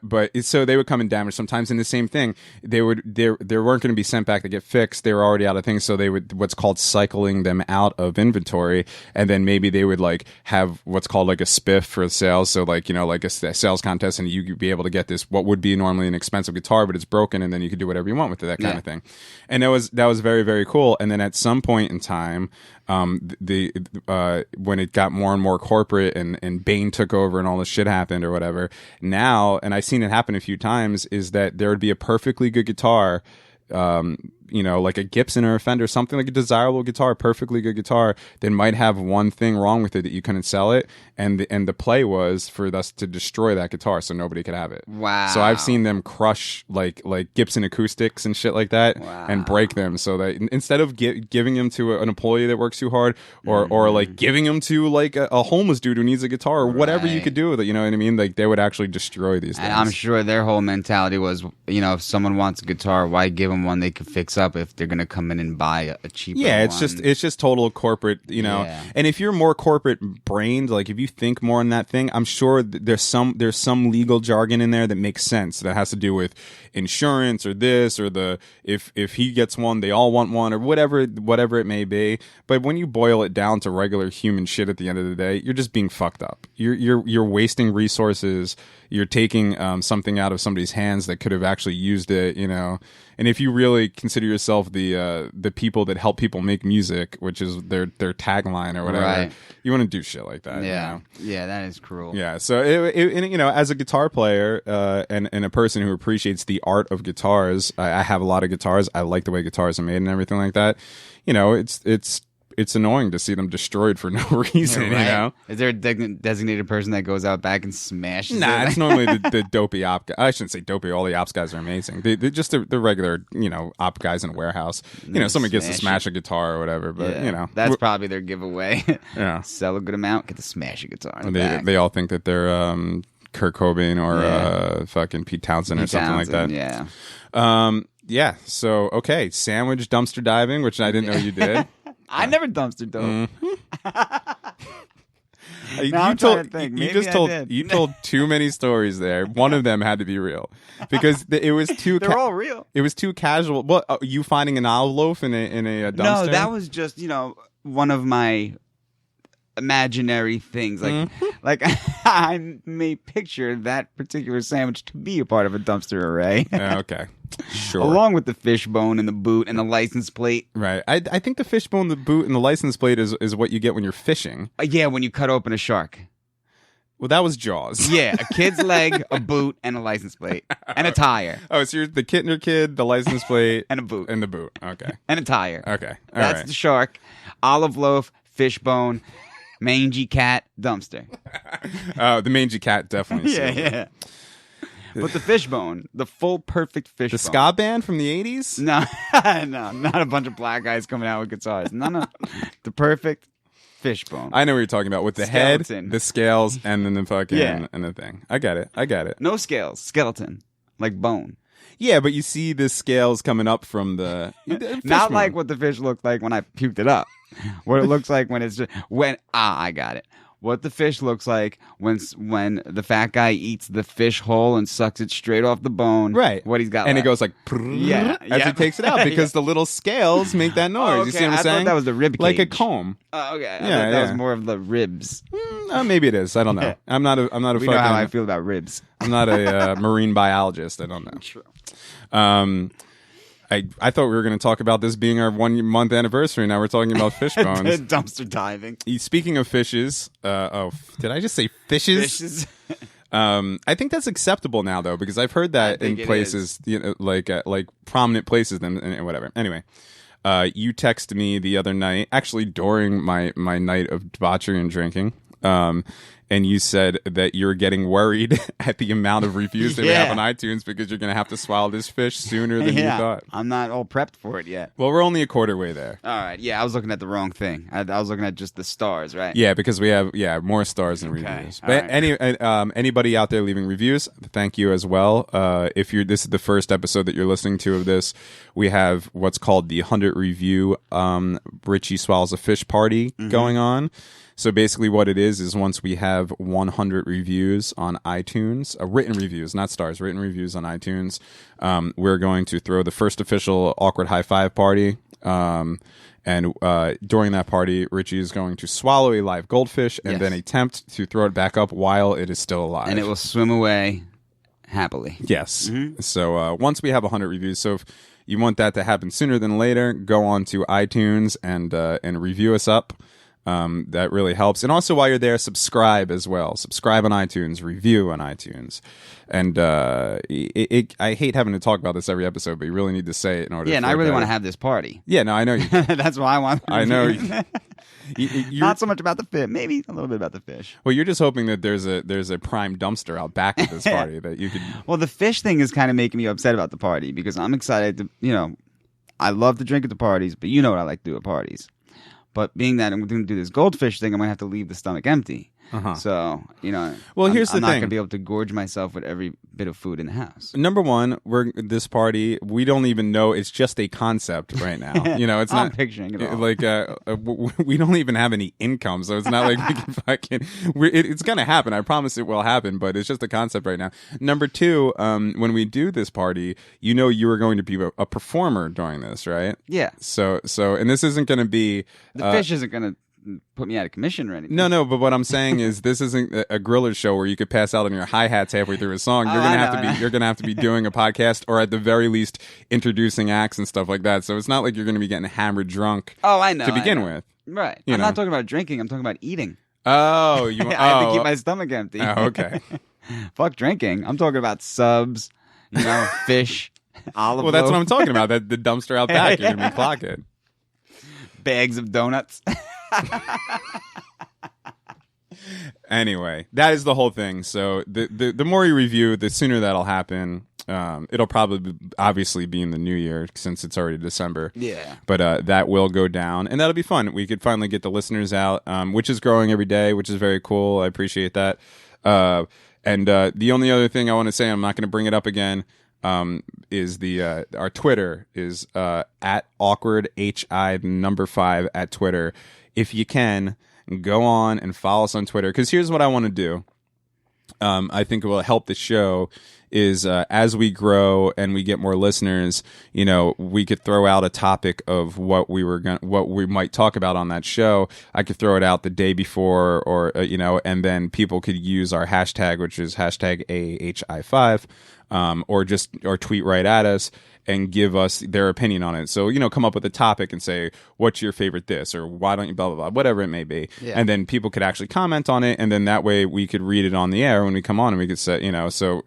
But so they would come in damaged sometimes. And the same thing, they weren't going to be sent back to get fixed. They were already out of things. So they would what's called cycling them out of inventory, and then maybe they would like have what's called like a spiff for sales. So like like a sales contest, and you could be able to get this what would be normally an expensive guitar, but it's broken, and then you could do whatever you want with it, that kind of thing. And that was very, very cool. And then at some point in time, when it got more and more corporate and Bain took over and all this shit happened or whatever, now, and I've seen it happen a few times, is that there would be a perfectly good guitar, like a Gibson or a Fender, something like a desirable guitar, perfectly good guitar, that might have one thing wrong with it that you couldn't sell it, and the play was for us to destroy that guitar so nobody could have it. Wow. So I've seen them crush like Gibson acoustics and shit like that, and break them, so that instead of giving them to an employee that works too hard, or like giving them to like a homeless dude who needs a guitar, or whatever you could do with it, you know what I mean? Like they would actually destroy these things. And I'm sure their whole mentality was, if someone wants a guitar, why give them one they could fix up if they're gonna come in and buy a cheaper one? It's just total corporate, Yeah. And if you're more corporate brained, like if you think more on that thing, I'm sure there's some legal jargon in there that makes sense, that has to do with insurance or this or the if he gets one, they all want one, or whatever it may be. But when you boil it down to regular human shit at the end of the day, you're just being fucked up. You're wasting resources. You're taking something out of somebody's hands that could have actually used it, And if you really consider yourself the people that help people make music, which is their tagline or whatever, you want to do shit like that. Yeah, yeah, that is cruel. Yeah, so as a guitar player and a person who appreciates the art of guitars, I have a lot of guitars. I like the way guitars are made and everything like that. It's annoying to see them destroyed for no reason, Right. Is there a designated person that goes out back and smashes Nah, it? it's normally the dopey op guy. I shouldn't say dopey. All the ops guys are amazing. They're just the regular, op guys in a warehouse. Someone gets to smash a guitar or whatever, but, That's probably their giveaway. Yeah. Sell a good amount, get to smash a guitar. In the They back. they all think that they're Kurt Cobain or fucking Pete Townsend or something like that. Yeah. Yeah. So, okay. Sandwich dumpster diving, which I didn't know you did. I never dumpster dove. You I'm trying to think. You Maybe just I told did. you told too many stories there. One of them had to be real because it was too. They're all real. It was too casual. What you finding an olive loaf in a dumpster? No, that was just one of my imaginary things. Like I may picture that particular sandwich to be a part of a dumpster array. Okay, sure. Along with the fishbone and the boot and the license plate. Right. I think the fishbone, the boot, and the license plate is what you get when you're fishing. Yeah, when you cut open a shark. Well, that was Jaws. Yeah, a kid's leg, a boot, and a license plate. And a tire. Oh, so you're the Kittner kid, the license plate, And a boot. and the boot. Okay. And a tire. Okay. All That's right. the shark. Olive loaf, fishbone, mangy cat, dumpster. The mangy cat definitely. sealed it. Yeah. But the fishbone, the full perfect fishbone. The ska band from the 80s? No, no, not a bunch of black guys coming out with guitars. No. The perfect fishbone. I know what you're talking about, with the Skeleton. head, the scales, and then the fucking Yeah. and the thing. I get it. No scales, skeleton. like bone. Yeah, but you see the scales coming up from the fish Not bone. like what the fish looked like when I puked it up. What it looks like when it's just I got it. What the fish looks like when the fat guy eats the fish whole and sucks it straight off the bone. Right. What he's got. And left. it goes like as he takes it out because the little scales make that noise. Oh, okay. You see what I'm I saying? thought that was the rib cage. Like a comb. Oh, okay. I Yeah, thought that was more of the ribs. Maybe it is. I don't know. I'm not a We fucking, know how I feel about ribs. I'm not a marine biologist. I don't know. True. I thought we were going to talk about this being our 1 month anniversary. Now we're talking about fish bones. Dumpster diving. Speaking of fishes, did I just say fishes? Fishes. I think that's acceptable now, though, because I've heard that in places, like prominent places, and whatever. Anyway, you texted me the other night, actually during my night of debauchery and drinking, and you said that you're getting worried at the amount of reviews that we have on iTunes because you're going to have to swallow this fish sooner than you thought. I'm not all prepped for it yet. Well, we're only a quarter way there. All right. Yeah, I was looking at the wrong thing. I was looking at just the stars, right? Yeah, because we have more stars than reviews. All But right. anybody out there leaving reviews, thank you as well. If this is the first episode that you're listening to of this, we have what's called the 100 review Ritchie Swallows a Fish party going on. So basically what it is once we have 100 reviews on iTunes, written reviews, not stars, written reviews on iTunes, we're going to throw the first official Awkward High Five party. And during that party, Richie is going to swallow a live goldfish and then attempt to throw it back up while it is still alive. And it will swim away happily. Yes. So once we have 100 reviews, so if you want that to happen sooner than later, go on to iTunes and review us up. That really helps. And also while you're there, subscribe as well. Subscribe on iTunes, review on iTunes. And I hate having to talk about this every episode, but you really need to say it in order. Yeah, and I really want to have this party. Yeah, no, I know you. That's why I want. I know. Not so much about the fish, maybe a little bit about the fish. Well, you're just hoping that there's a prime dumpster out back at this party that you could. Well, the fish thing is kind of making me upset about the party because I'm excited to, I love to drink at the parties, but you know what I like to do at parties. But being that I'm going to do this goldfish thing, I'm going to have to leave the stomach empty. So, Well, here's I'm the not thing. going to be able to gorge myself with every bit of food in the house. Number one, this party, we don't even know. It's just a concept right now. It's I'm not picturing it all. like we don't even have any income, so it's not like we can fucking. It's gonna happen. I promise it will happen, but it's just a concept right now. Number two, when we do this party, you are going to be a performer during this, right? Yeah. So, and this isn't going to be The fish isn't going to put me out of commission or anything. No, but what I'm saying is this isn't a griller show where you could pass out on your hi-hats halfway through a song. You're gonna have to be doing a podcast, or at the very least introducing acts and stuff like that. So it's not like you're gonna be getting hammered drunk. Oh, I know. To begin with. Right. You I'm know. not talking about drinking. I'm talking about eating. Oh, you I have to keep my stomach empty. Oh, okay. Fuck drinking. I'm talking about subs, fish, olive Well, that's loaf, what I'm talking about. That the dumpster out back. You're gonna be clocking. bags of donuts. Anyway, that is the whole thing. So the more you review, the sooner that'll happen. It'll probably obviously be in the new year since it's already December. Yeah. But that will go down, and that'll be fun. We could finally get the listeners out, which is growing every day, which is very cool. I appreciate that. And the only other thing I want to say, I'm not going to bring it up again, is our Twitter is at awkward HI5 at Twitter. If you can, go on and follow us on Twitter, because here's what I want to do. I think it will help the show is as we grow and we get more listeners, we could throw out a topic of what we might talk about on that show. I could throw it out the day before, or and then people could use our hashtag, which is hashtag AHI5, or tweet right at us and give us their opinion on it. So, come up with a topic and say, what's your favorite this, or why don't you blah, blah, blah, whatever it may be. Yeah. And then people could actually comment on it. And then that way we could read it on the air when we come on, and we could say, so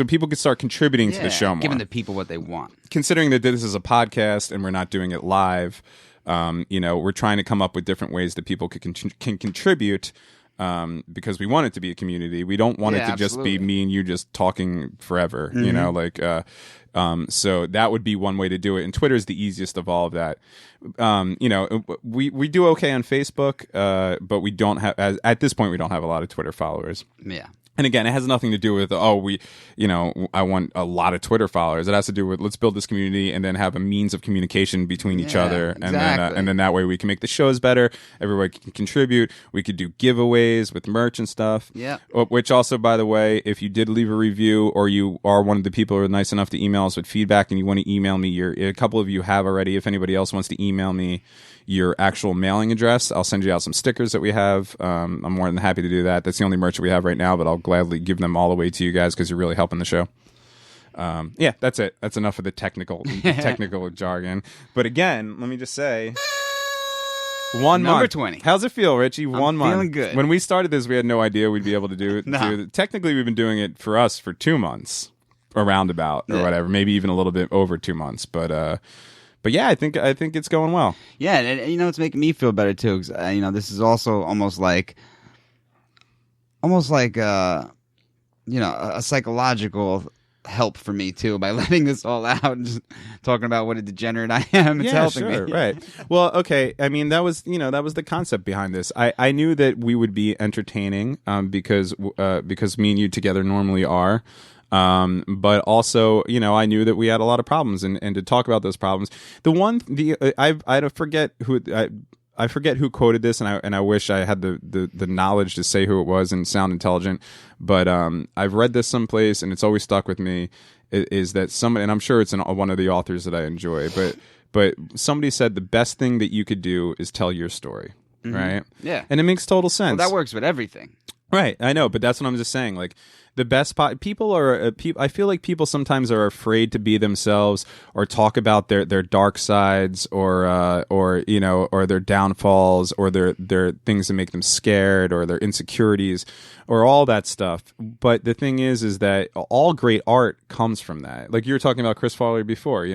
people could start contributing to the show more. Giving the people what they want. Considering that this is a podcast and we're not doing it live, we're trying to come up with different ways that people can contribute. Because we want it to be a community. We don't want it to just be me and you just talking forever, so that would be one way to do it. And Twitter is the easiest of all of that. We do okay on Facebook, but we don't have, at this point, we don't have a lot of Twitter followers. Yeah. And again, it has nothing to do with, I want a lot of Twitter followers. It has to do with, let's build this community and then have a means of communication between each other. Exactly. And then that way we can make the shows better. Everybody can contribute. We could do giveaways with merch and stuff. Yeah. Which also, by the way, if you did leave a review or you are one of the people who are nice enough to email us with feedback and you want to email me, a couple of you have already. If anybody else wants to email me your actual mailing address, I'll send you out some stickers that we have. I'm more than happy to do that. That's the only merch that we have right now, but I'll gladly give them all away to you guys because you're really helping the show. Yeah, that's it. That's enough of the technical jargon. But again, let me just say, 1 month. Number 20. How's it feel, Richie? 1 month. Feeling good. When we started this, we had no idea we'd be able to do it. No. Technically, we've been doing it for us for 2 months, or roundabout, or whatever. Maybe even a little bit over 2 months. But yeah, I think it's going well. Yeah, and it's making me feel better too. 'Cause, this is also almost like a psychological help for me too by letting this all out and just talking about what a degenerate I am. It's helping me. Right. Well, okay. I mean, that was the concept behind this. I knew that we would be entertaining because me and you together normally are. But also, I knew that we had a lot of problems, and to talk about those problems, I forget who quoted this, and I wish I had the knowledge to say who it was and sound intelligent, but I've read this someplace, and it's always stuck with me. Is that somebody, and I'm sure it's one of the authors that I enjoy, but somebody said the best thing that you could do is tell your story, right? Yeah, and it makes total sense. Well, that works with everything. Right, I know, but that's what I'm just saying. Like, the best people are I feel like people sometimes are afraid to be themselves or talk about their dark sides or their downfalls or their things that make them scared or their insecurities or all that stuff. But the thing is that all great art comes from that. Like you were talking about Chris Farley before,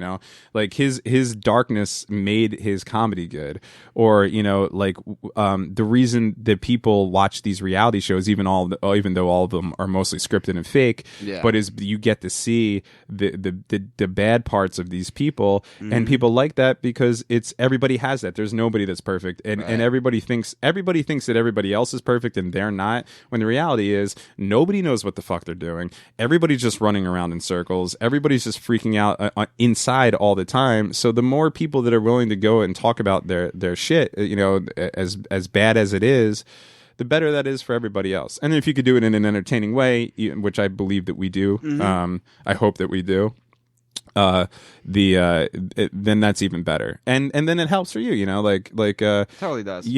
like his darkness made his comedy good. Or the reason that people watch these reality shows, even though all of them are mostly scripted and fake, but is you get to see the bad parts of these people, and people like that because everybody has that. There's nobody that's perfect, and everybody thinks that everybody else is perfect and they're not. When the reality is nobody knows what the fuck they're doing. Everybody's just running around in circles. Everybody's just freaking out inside all the time. So the more people that are willing to go and talk about their shit, as bad as it is, the better that is for everybody else. And if you could do it in an entertaining way, which I believe that we do, I hope that we do, then that's even better. And then it helps for you, Totally does.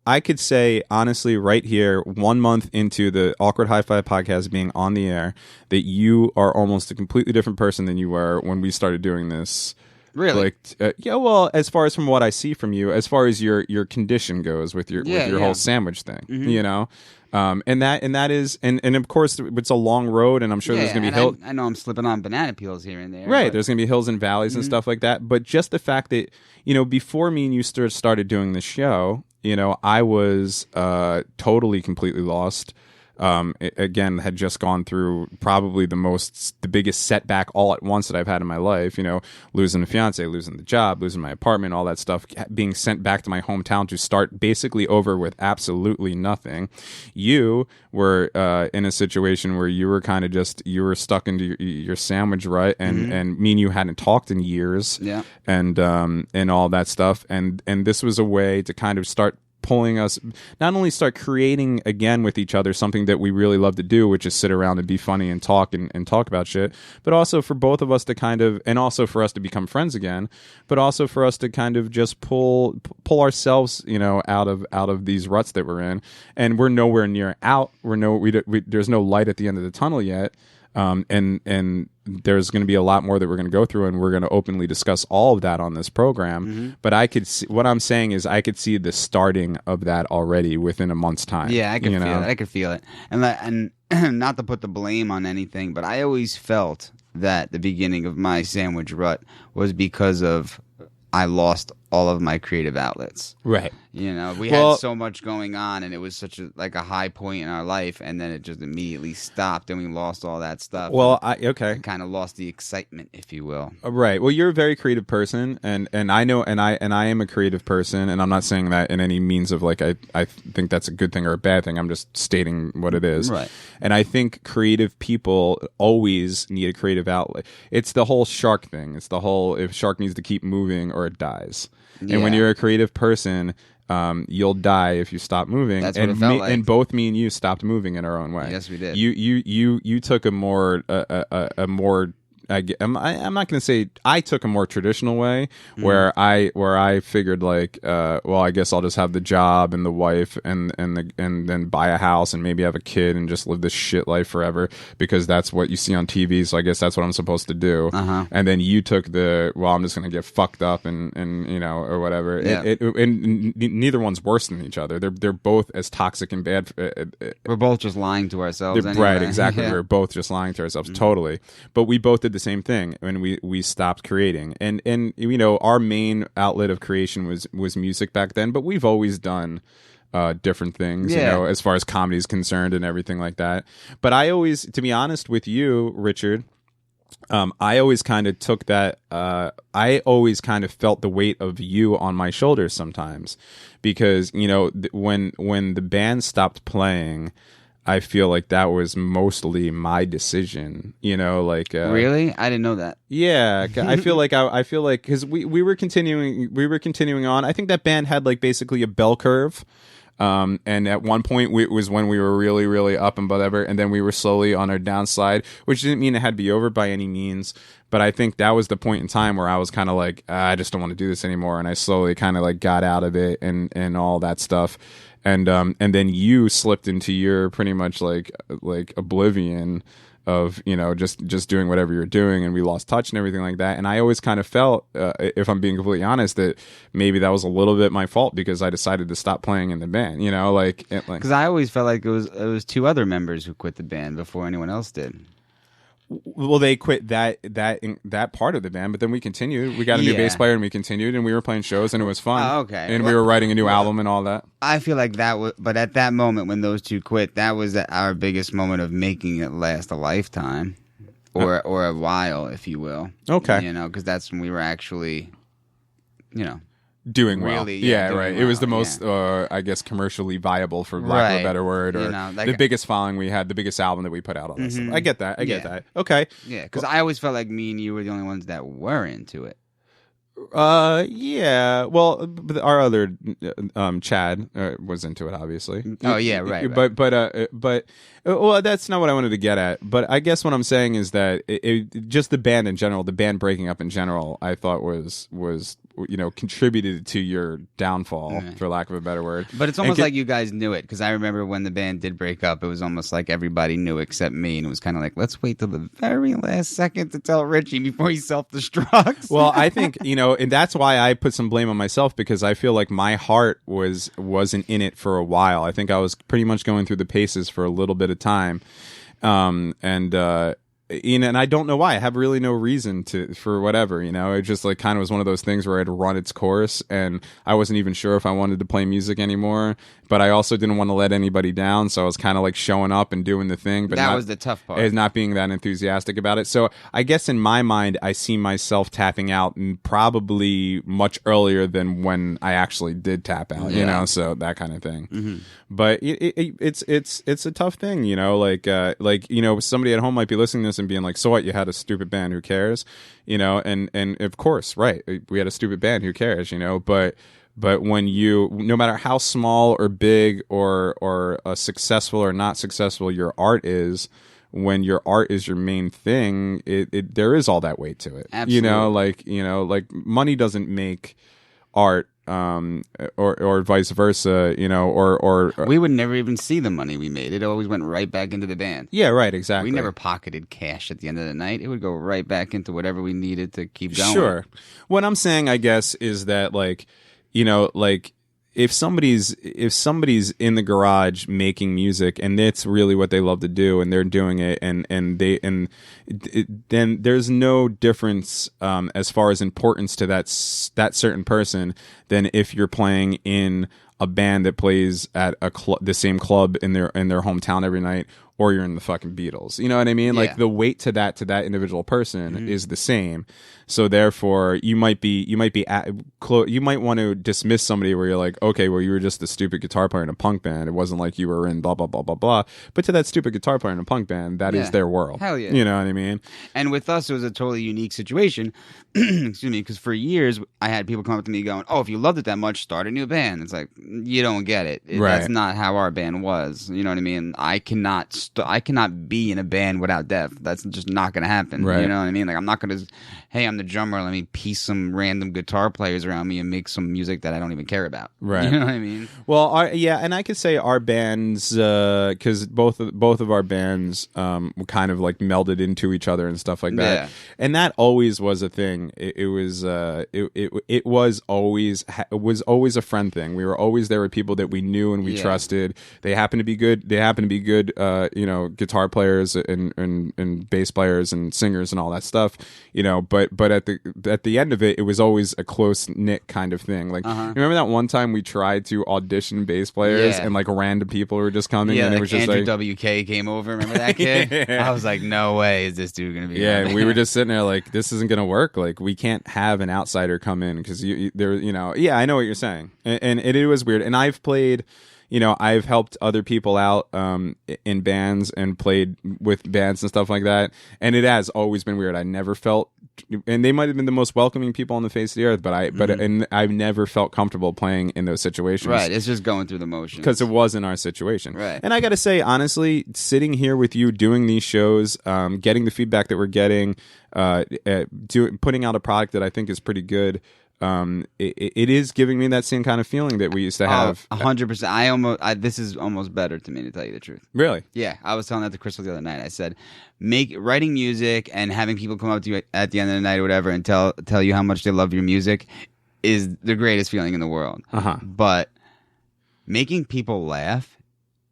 I could say honestly right here, 1 month into the Awkward Hi-Fi podcast being on the air, that you are almost a completely different person than you were when we started doing this. Really? Well, as far as from what I see from you, as far as your condition goes with your whole sandwich thing, and that is, and of course it's a long road, and I'm sure there's gonna be hills. I know I'm slipping on banana peels here and there. Right, but there's gonna be hills and valleys and stuff like that. But just the fact that before me and you started doing the show, I was totally completely lost. Again, had just gone through probably the biggest setback all at once that I've had in my life, losing a fiance, losing the job, losing my apartment, all that stuff, being sent back to my hometown to start basically over with absolutely nothing. You were in a situation where you were kind of you were stuck into your sandwich rut, and me and you hadn't talked in years, and all that stuff, and this was a way to kind of start pulling us, not only start creating again with each other something that we really love to do, which is sit around and be funny and talk about shit, but also for both of us to kind of, and also for us to become friends again, but also for us to kind of just pull ourselves, out of these ruts that we're in, and we're nowhere near out. There's no light at the end of the tunnel yet. And there's going to be a lot more that we're going to go through, and we're going to openly discuss all of that on this program. But I could see, what I'm saying is I could see the starting of that already within a month's time. Yeah, I could feel it. I could feel it. And not to put the blame on anything, but I always felt that the beginning of my sandwich rut was because of I lost all of my creative outlets. Right. You know, we had so much going on, and it was such a high point in our life, and then it just immediately stopped, and we lost all that stuff. Well, I okay. kind of lost the excitement, if you will. Right. Well, you're a very creative person, and I know, and I am a creative person, and I'm not saying that in any means of like I think that's a good thing or a bad thing. I'm just stating what it is. Right. And I think creative people always need a creative outlet. It's the whole shark thing. It's the whole if shark needs to keep moving or it dies. And when you're a creative person, you'll die if you stop moving. That's what it felt like. And both me and you stopped moving in our own way. Yes, we did. You took a more I'm not going to say I took a more traditional way where I figured like well, I guess I'll just have the job and the wife and then buy a house and maybe have a kid and just live this shit life forever because that's what you see on TV, so I guess that's what I'm supposed to do. And then you took I'm just going to get fucked up and you know or whatever. Yeah. And neither one's worse than each other. They're both as toxic and bad. We're both just lying to ourselves anyway. Right, exactly. Yeah. We're both just lying to ourselves, totally. But we both did the same thing when we stopped creating. And you know, our main outlet of creation was music back then, but we've always done different things, you know, as far as comedy is concerned and everything like that. But I always, to be honest with you, Richard, I always kind of took that. I always kind of felt the weight of you on my shoulders sometimes, because you know when the band stopped playing, I feel like that was mostly my decision. You know, like really, I didn't know that. Yeah, I feel like because we were continuing on. I think that band had like basically a bell curve. And at one point it was when we were really, really up and whatever, and then we were slowly on our downside, which didn't mean it had to be over by any means. But I think that was the point in time where I was kind of like, I just don't want to do this anymore, and I slowly kind of like got out of it and all that stuff. And then you slipped into your pretty much like oblivion of, you know, just doing whatever you're doing, and we lost touch and everything like that. And I always kind of felt, if I'm being completely honest, that maybe that was a little bit my fault because I decided to stop playing in the band, you know, like because I always felt like it was two other members who quit the band before anyone else did. Well, they quit that part of the band, but then we continued. We got a new bass player, and we continued, and we were playing shows, and it was fun. Oh, okay. And we were writing a new album and all that. I feel like that was, but at that moment when those two quit, that was our biggest moment of making it last a lifetime, or a while, if you will. Okay. You know, because that's when we were actually, you know, doing really, well. yeah, Right. well, it was the most, I guess, commercially viable, for lack Right. of a better word, or You know, like, the biggest following we had, the biggest album that we put out, all that stuff. I get that. I get that. Okay. Yeah, because I always felt like me and you were the only ones that were into it. Yeah. Well, our other Chad was into it, obviously. Oh yeah, right. But well, that's not what I wanted to get at. But I guess what I'm saying is that just the band in general, the band breaking up in general, I thought was you know, contributed to your downfall, for lack of a better word. But it's almost like you guys knew it, because I remember when the band did break up, it was almost like everybody knew except me, and it was kind of like, let's wait till the very last second to tell Richie before he self-destructs. Well, I think, you know, and that's why I put some blame on myself, because I feel like my heart wasn't in it for a while. I think I was pretty much going through the paces for a little bit of time, and I don't know why. I have really no reason for whatever, you know. It just like kind of was one of those things where it had run its course, and I wasn't even sure if I wanted to play music anymore. But I also didn't want to let anybody down, so I was kind of like showing up and doing the thing. But that was the tough part. Is not being that enthusiastic about it. So I guess in my mind, I see myself tapping out probably much earlier than when I actually did tap out. You know, so that kind of thing. Mm-hmm. But it's a tough thing, you know. Like you know, somebody at home might be listening to this and being like, "So what? You had a stupid band? Who cares?" You know, and of course, right? We had a stupid band. Who cares? You know, but when no matter how small or big or successful or not successful your art is, when your art is your main thing, there is all that weight to it. Absolutely. You know, like money doesn't make art, or vice versa. You know, or we would never even see the money we made. It always went right back into the band. Yeah, right, exactly. We never pocketed cash at the end of the night. It would go right back into whatever we needed to keep going. Sure. What I'm saying, I guess, is that like, you know, like if somebody's in the garage making music and it's really what they love to do and they're doing it then there's no difference as far as importance to that certain person than if you're playing in a band that plays at the same club in their hometown every night, or you're in the fucking Beatles. You know what I mean? Yeah. Like the weight to that individual person is the same. So therefore, you might want to dismiss somebody where you're like, okay, well, you were just a stupid guitar player in a punk band. It wasn't like you were in blah blah blah blah blah. But to that stupid guitar player in a punk band, that is their world. Hell yeah. You know what I mean? And with us, it was a totally unique situation. Excuse me, because for years I had people come up to me going, "Oh, if you loved it that much, start a new band." It's like, you don't get it. Right. That's not how our band was. You know what I mean? I cannot be in a band without Dev. That's just not going to happen. Right. You know what I mean? Like, I'm not going to. Hey, I'm the drummer. Let me piece some random guitar players around me and make some music that I don't even care about. Right. You know what I mean? Well, and I could say our bands, because both of our bands kind of like melded into each other and stuff like that. Yeah. And that always was a thing. It was always a friend thing. We were always there with people that we knew and we trusted. They happened to be good. Guitar players and bass players and singers and all that stuff. But at the end of it, it was always a close knit kind of thing. Like, remember that one time we tried to audition bass players and like random people were just coming and it was just Andrew WK came over. Remember that kid? I was like, no way is this dude gonna be. Yeah, and we were just sitting there like, this isn't gonna work. Like, we can't have an outsider come in because I know what you're saying, and it was weird. And I've played. I've helped other people out in bands and played with bands and stuff like that. And it has always been weird. I never felt, and they might have been the most welcoming people on the face of the earth, but I've never felt comfortable playing in those situations. Right. It's just going through the motions. Because it wasn't our situation. Right. And I got to say, honestly, sitting here with you, doing these shows, getting the feedback that we're getting, putting out a product that I think is pretty good, it is giving me that same kind of feeling that we used to have. 100%. This is almost better to me, to tell you the truth. Really? Yeah, I was telling that to Crystal the other night. I said, writing music and having people come up to you at the end of the night or whatever and tell you how much they love your music is the greatest feeling in the world. But making people laugh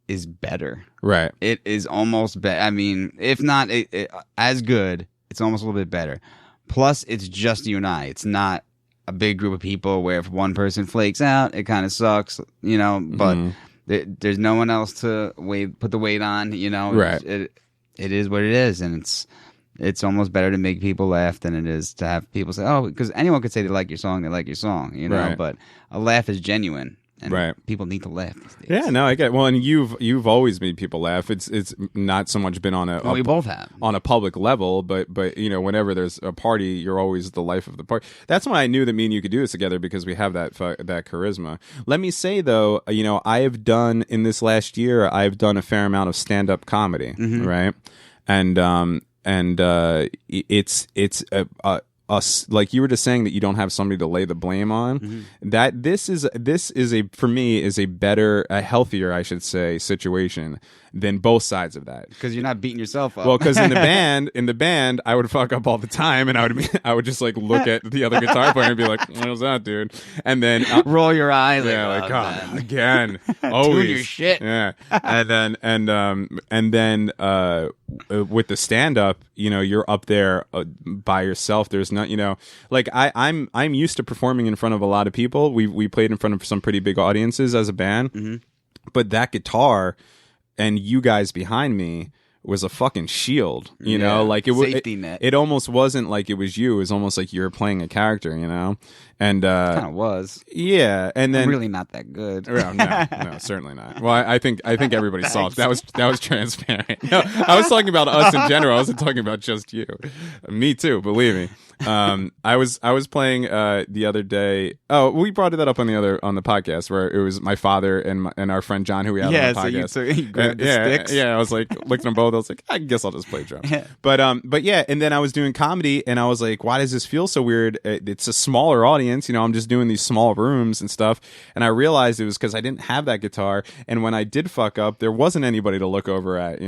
is better. Right. It is almost better. I mean, if not as good, it's almost a little bit better. Plus, it's just you and I. It's not a big group of people where if one person flakes out, it kind of sucks, but there's no one else to put the weight on, Right. It is what it is, and it's almost better to make people laugh than it is to have people say, oh, because anyone could say they like your song, Right. But a laugh is genuine. And right. people need to laugh these days. Yeah, no, I get it. Well, and you've always made people laugh. It's not so much been on we both have on a public level, but whenever there's a party, you're always the life of the party. That's when I knew that me and you could do this together because we have that charisma. Let me say though, I have done in this last year, I've done a fair amount of stand up comedy, right? And it's like you were just saying that you don't have somebody to lay the blame on. That this is for me is a better, a healthier, I should say, situation than both sides of that. Because you're not beating yourself up. Well, because in the band, I would fuck up all the time, and I would just like look at the other guitar player and be like, "What was that, dude?" And then roll your eyes. Yeah, like, oh, God, man. Again, always tune your shit. Yeah, and then with the stand up, you're up there by yourself. There's not, like I'm used to performing in front of a lot of people. We played in front of some pretty big audiences as a band, but that guitar and you guys behind me was a fucking shield, like it was safety net. It almost wasn't like it was you. It was almost like you were playing a character, and kind of was. Yeah, and then I'm really not that good. No, certainly not. Well, I think everybody saw it. That was transparent. No, I was talking about us in general. I wasn't talking about just you. Me too, believe me. I was playing the other day. Oh, we brought that up on the podcast where it was my father and our friend John who we had on the podcast. So you grabbed the sticks. Yeah, I was like looked at them both. I was like, I guess I'll just play drums. But yeah, and then I was doing comedy and I was like, why does this feel so weird? It's a smaller audience. I'm just doing these small rooms and stuff. And I realized it was because I didn't have that guitar. And when I did fuck up, there wasn't anybody to look over at,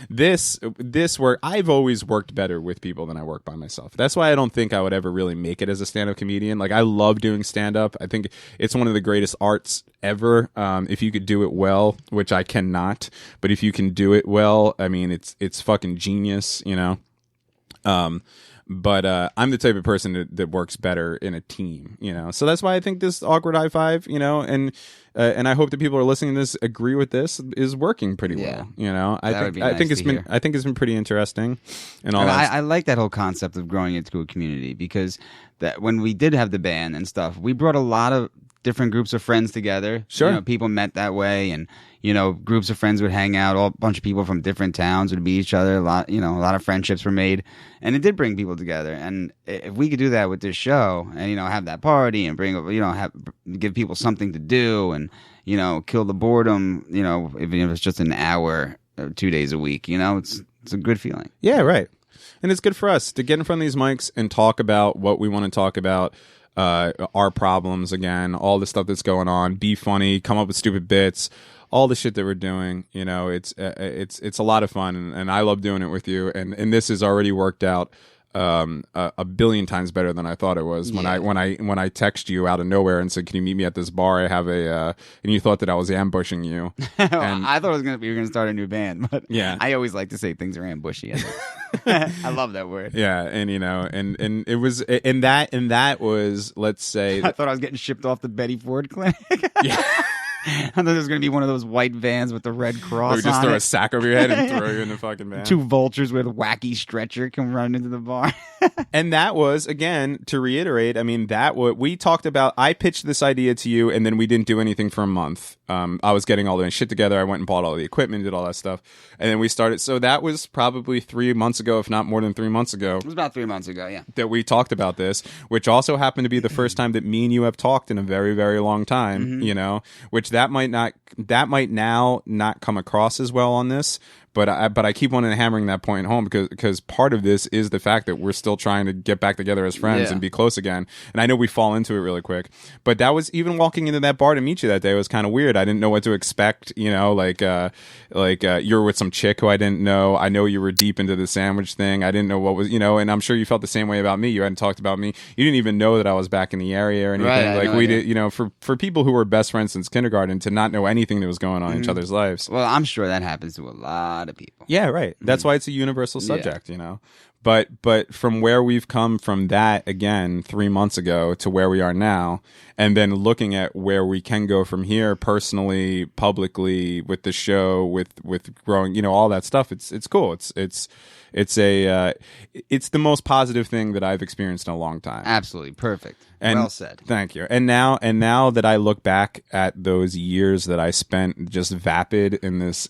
This work, I've always worked better with people than I work by myself. That's why I don't think I would ever really make it as a stand-up comedian. Like, I love doing stand-up. I think it's one of the greatest arts ever. If you could do it well, which I cannot, but if you can do it well, I mean, it's fucking genius, you know. But I'm the type of person that works better in a team, you know. So that's why I think this awkward high five, you know, and I hope that people are listening to this agree with this is working pretty well, you know. I think it's been pretty interesting, and all. I like that whole concept of growing into a community, because that when we did have the band and stuff, we brought a lot of different groups of friends together. Sure, you know, people met that way, and you know, groups of friends would hang out. A bunch of people from different towns would meet each other. A lot of friendships were made, and it did bring people together. And if we could do that with this show, and you know, have that party and bring, you know, give people something to do, and you know, kill the boredom. You know, even if it's just an hour or 2 days a week, you know, it's a good feeling. Yeah, right. And it's good for us to get in front of these mics and talk about what we want to talk about. Our problems, again, all the stuff that's going on, be funny, come up with stupid bits, all the shit that we're doing. You know, it's a lot of fun, and I love doing it with you, and this has already worked out a billion times better than I thought it was. When I text you out of nowhere and said, "Can you meet me at this bar? I have a," and you thought that I was ambushing you. And I thought we were gonna start a new band, but yeah, I always like to say things are ambushy. I love that word. Yeah, and you know, and it was, and that was, let's say, I thought I was getting shipped off the Betty Ford clinic. Yeah. I thought there was going to be one of those white vans with the red cross. Or we just on throw it. a sack over your head and throw you in the fucking van. 2 vultures with a wacky stretcher come running into the bar. And that was, again, to reiterate, I mean, that what we talked about. I pitched this idea to you, and then we didn't do anything for a month. I was getting all the shit together. I went and bought all the equipment, did all that stuff, and then we started. So that was probably 3 months ago, if not more than 3 months ago. It was about 3 months ago, yeah. That we talked about this, which also happened to be the first time that me and you have talked in a very, very long time. Mm-hmm. You know, which that might now not come across as well on this. But I keep on hammering that point home because part of this is the fact that we're still trying to get back together as friends and be close again. And I know we fall into it really quick, but that was, even walking into that bar to meet you that day, was kind of weird. I didn't know what to expect. You know, like you were with some chick who I didn't know. I know you were deep into the sandwich thing. I didn't know what was, you know, and I'm sure you felt the same way about me. You hadn't talked about me. You didn't even know that I was back in the area or anything. Right, like we did, you know, for people who were best friends since kindergarten to not know anything that was going on in each other's lives. Well, I'm sure that happens to a lot of people. Yeah, right. That's why it's a universal subject, you know. But from where we've come from that, again, 3 months ago to where we are now, and then looking at where we can go from here, personally, publicly, with the show, with growing, you know, all that stuff. It's cool. It's the most positive thing that I've experienced in a long time. Absolutely Perfect. And well said. Thank you. And now that I look back at those years that I spent just vapid in this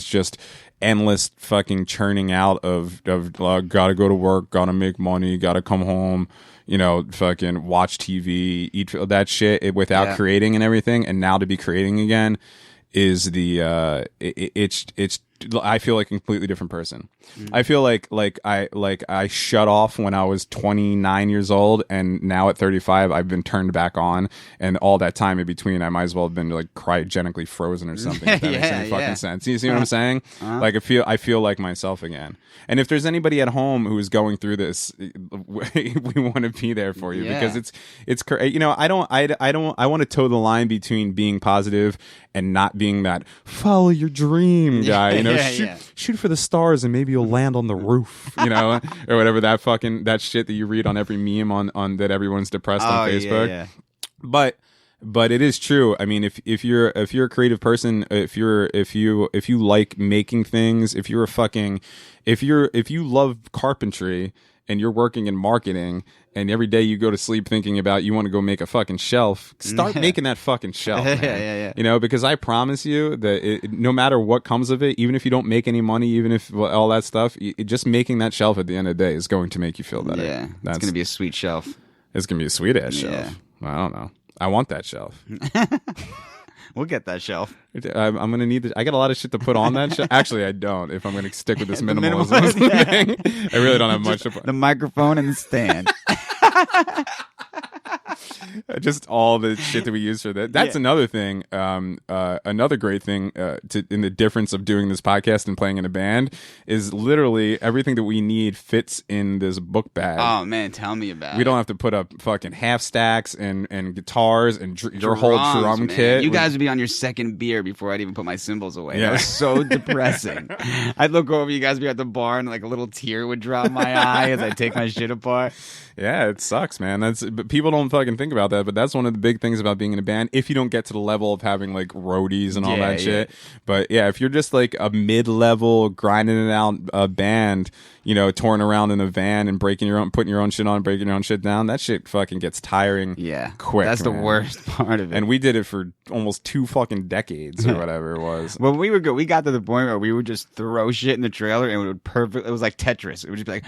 just endless fucking churning out of gotta go to work, gotta make money, gotta come home, you know, fucking watch TV, eat that shit without creating and everything, and now to be creating again is it's I feel like a completely different person. I feel like I shut off when I was 29 years old, and now at 35 I've been turned back on, and all that time in between I might as well have been like cryogenically frozen or something. If that makes any fucking sense. You see what I'm saying? Like I feel like myself again. And if there's anybody at home who's going through this, we want to be there for you because it's you know, I want to toe the line between being positive and not being that follow your dream guy, you know, shoot for the stars and maybe you'll land on the roof, you know, or whatever that shit that you read on every meme on that everyone's depressed on Facebook. But it is true. I mean, if you're a creative person, if you like making things, if you love carpentry and you're working in marketing, and every day you go to sleep thinking about you want to go make a fucking shelf, start making that fucking shelf, man. You know, because I promise you that no matter what comes of it, even if you don't make any money, even if all that stuff, just making that shelf at the end of the day is going to make you feel better. Yeah, it's going to be a sweet shelf. It's going to be a sweet ass shelf. I don't know. I want that shelf. We'll get that shelf. I'm going to need I got a lot of shit to put on that shelf. Actually, I don't. If I'm going to stick with this minimalism thing, I really don't have much to put. The microphone and the stand. Just all the shit that we use for that. That's another thing. Another great thing in the difference of doing this podcast and playing in a band is literally everything that we need fits in this book bag. Oh man, tell me about it. We don't have to put up fucking half stacks and guitars and your whole drum man. kit. You guys would be on your second beer before I'd even put my cymbals away. Yeah. That was so depressing. I'd look over, you guys would be at the bar, and like a little tear would drop my eye as I take my shit apart. Yeah, it sucks, man. But people don't fucking think about that. But that's one of the big things about being in a band. If you don't get to the level of having like roadies and all that shit, but yeah, if you're just like a mid-level grinding it out band, you know, touring around in a van and putting your own shit on, breaking your own shit down, that shit fucking gets tiring. Yeah, quick. That's man. the worst part of it. And we did it for almost 2 fucking decades or whatever it was. Well, we were good. We got to the point where we would just throw shit in the trailer and it would perfect. It was like Tetris. It would just be like,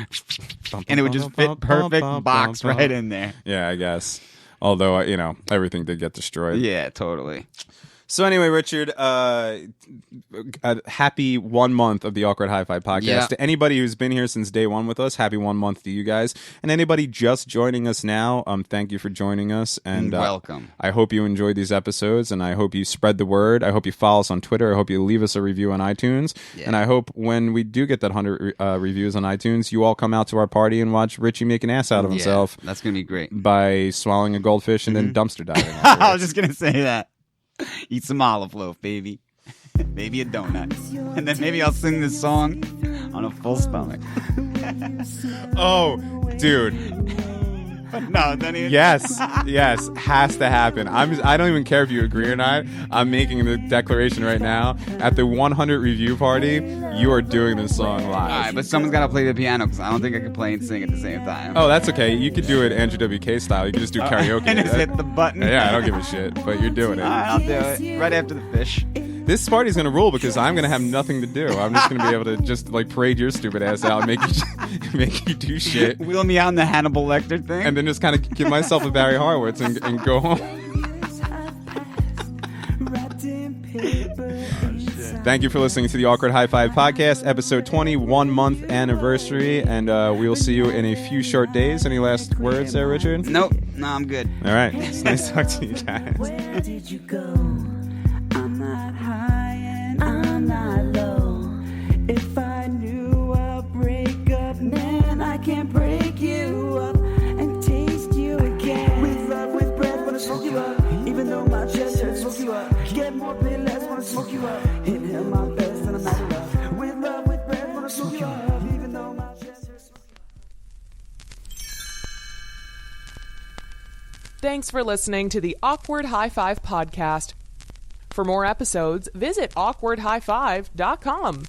and it would just fit perfect box right in there. Yeah, I guess. Although, you know, everything did get destroyed. Yeah, totally. So anyway, Richard, a happy 1 month of the Awkward Hi-Fi podcast. Yeah. To anybody who's been here since day one with us, happy 1 month to you guys. And anybody just joining us now, thank you for joining us. And welcome. I hope you enjoyed these episodes, and I hope you spread the word. I hope you follow us on Twitter. I hope you leave us a review on iTunes. Yeah. And I hope when we do get that 100 reviews on iTunes, you all come out to our party and watch Richie make an ass out of himself. That's going to be great. By swallowing a goldfish and then dumpster diving. I was just going to say that. Eat some olive loaf, baby. Maybe a donut. And then maybe I'll sing this song on a full stomach. Oh, dude. No, don't even. Yes, has to happen. I don't even care if you agree or not. I'm making the declaration right now. At the 100 review party, you are doing this song live. All right, but someone's got to play the piano because I don't think I can play and sing at the same time. Oh, that's okay. You could do it Andrew WK style. You could just do karaoke. And just hit the button. Yeah, I don't give a shit, but you're doing it. All right, I'll do it. Right after the fish. This party's gonna rule because I'm gonna have nothing to do. I'm just gonna be able to just like parade your stupid ass out and make you do shit. Wheel me out in the Hannibal Lecter thing. And then just kind of give myself a Barry Horowitz and go home. Thank you for listening to the Awkward Hi-Fi podcast, episode 20, 1 month anniversary, and we will see you in a few short days. Any last words there, Richard? Nope. No, I'm good. All right. It's nice to talk to you guys. Where did you go? I'm not high and I'm not low. If I knew a breakup, man, I can't break you up and taste you again. With love, with breath, wanna smoke you up. Even though my chest hurts, smoke you up. Get more pain, less, wanna smoke you up. Inhale my best and I'm out of love. With love, with breath, wanna smoke you up. Even though my chest hurts. Thanks for listening to the Awkward Hi-5 podcast. For more episodes, visit awkwardhigh5.com.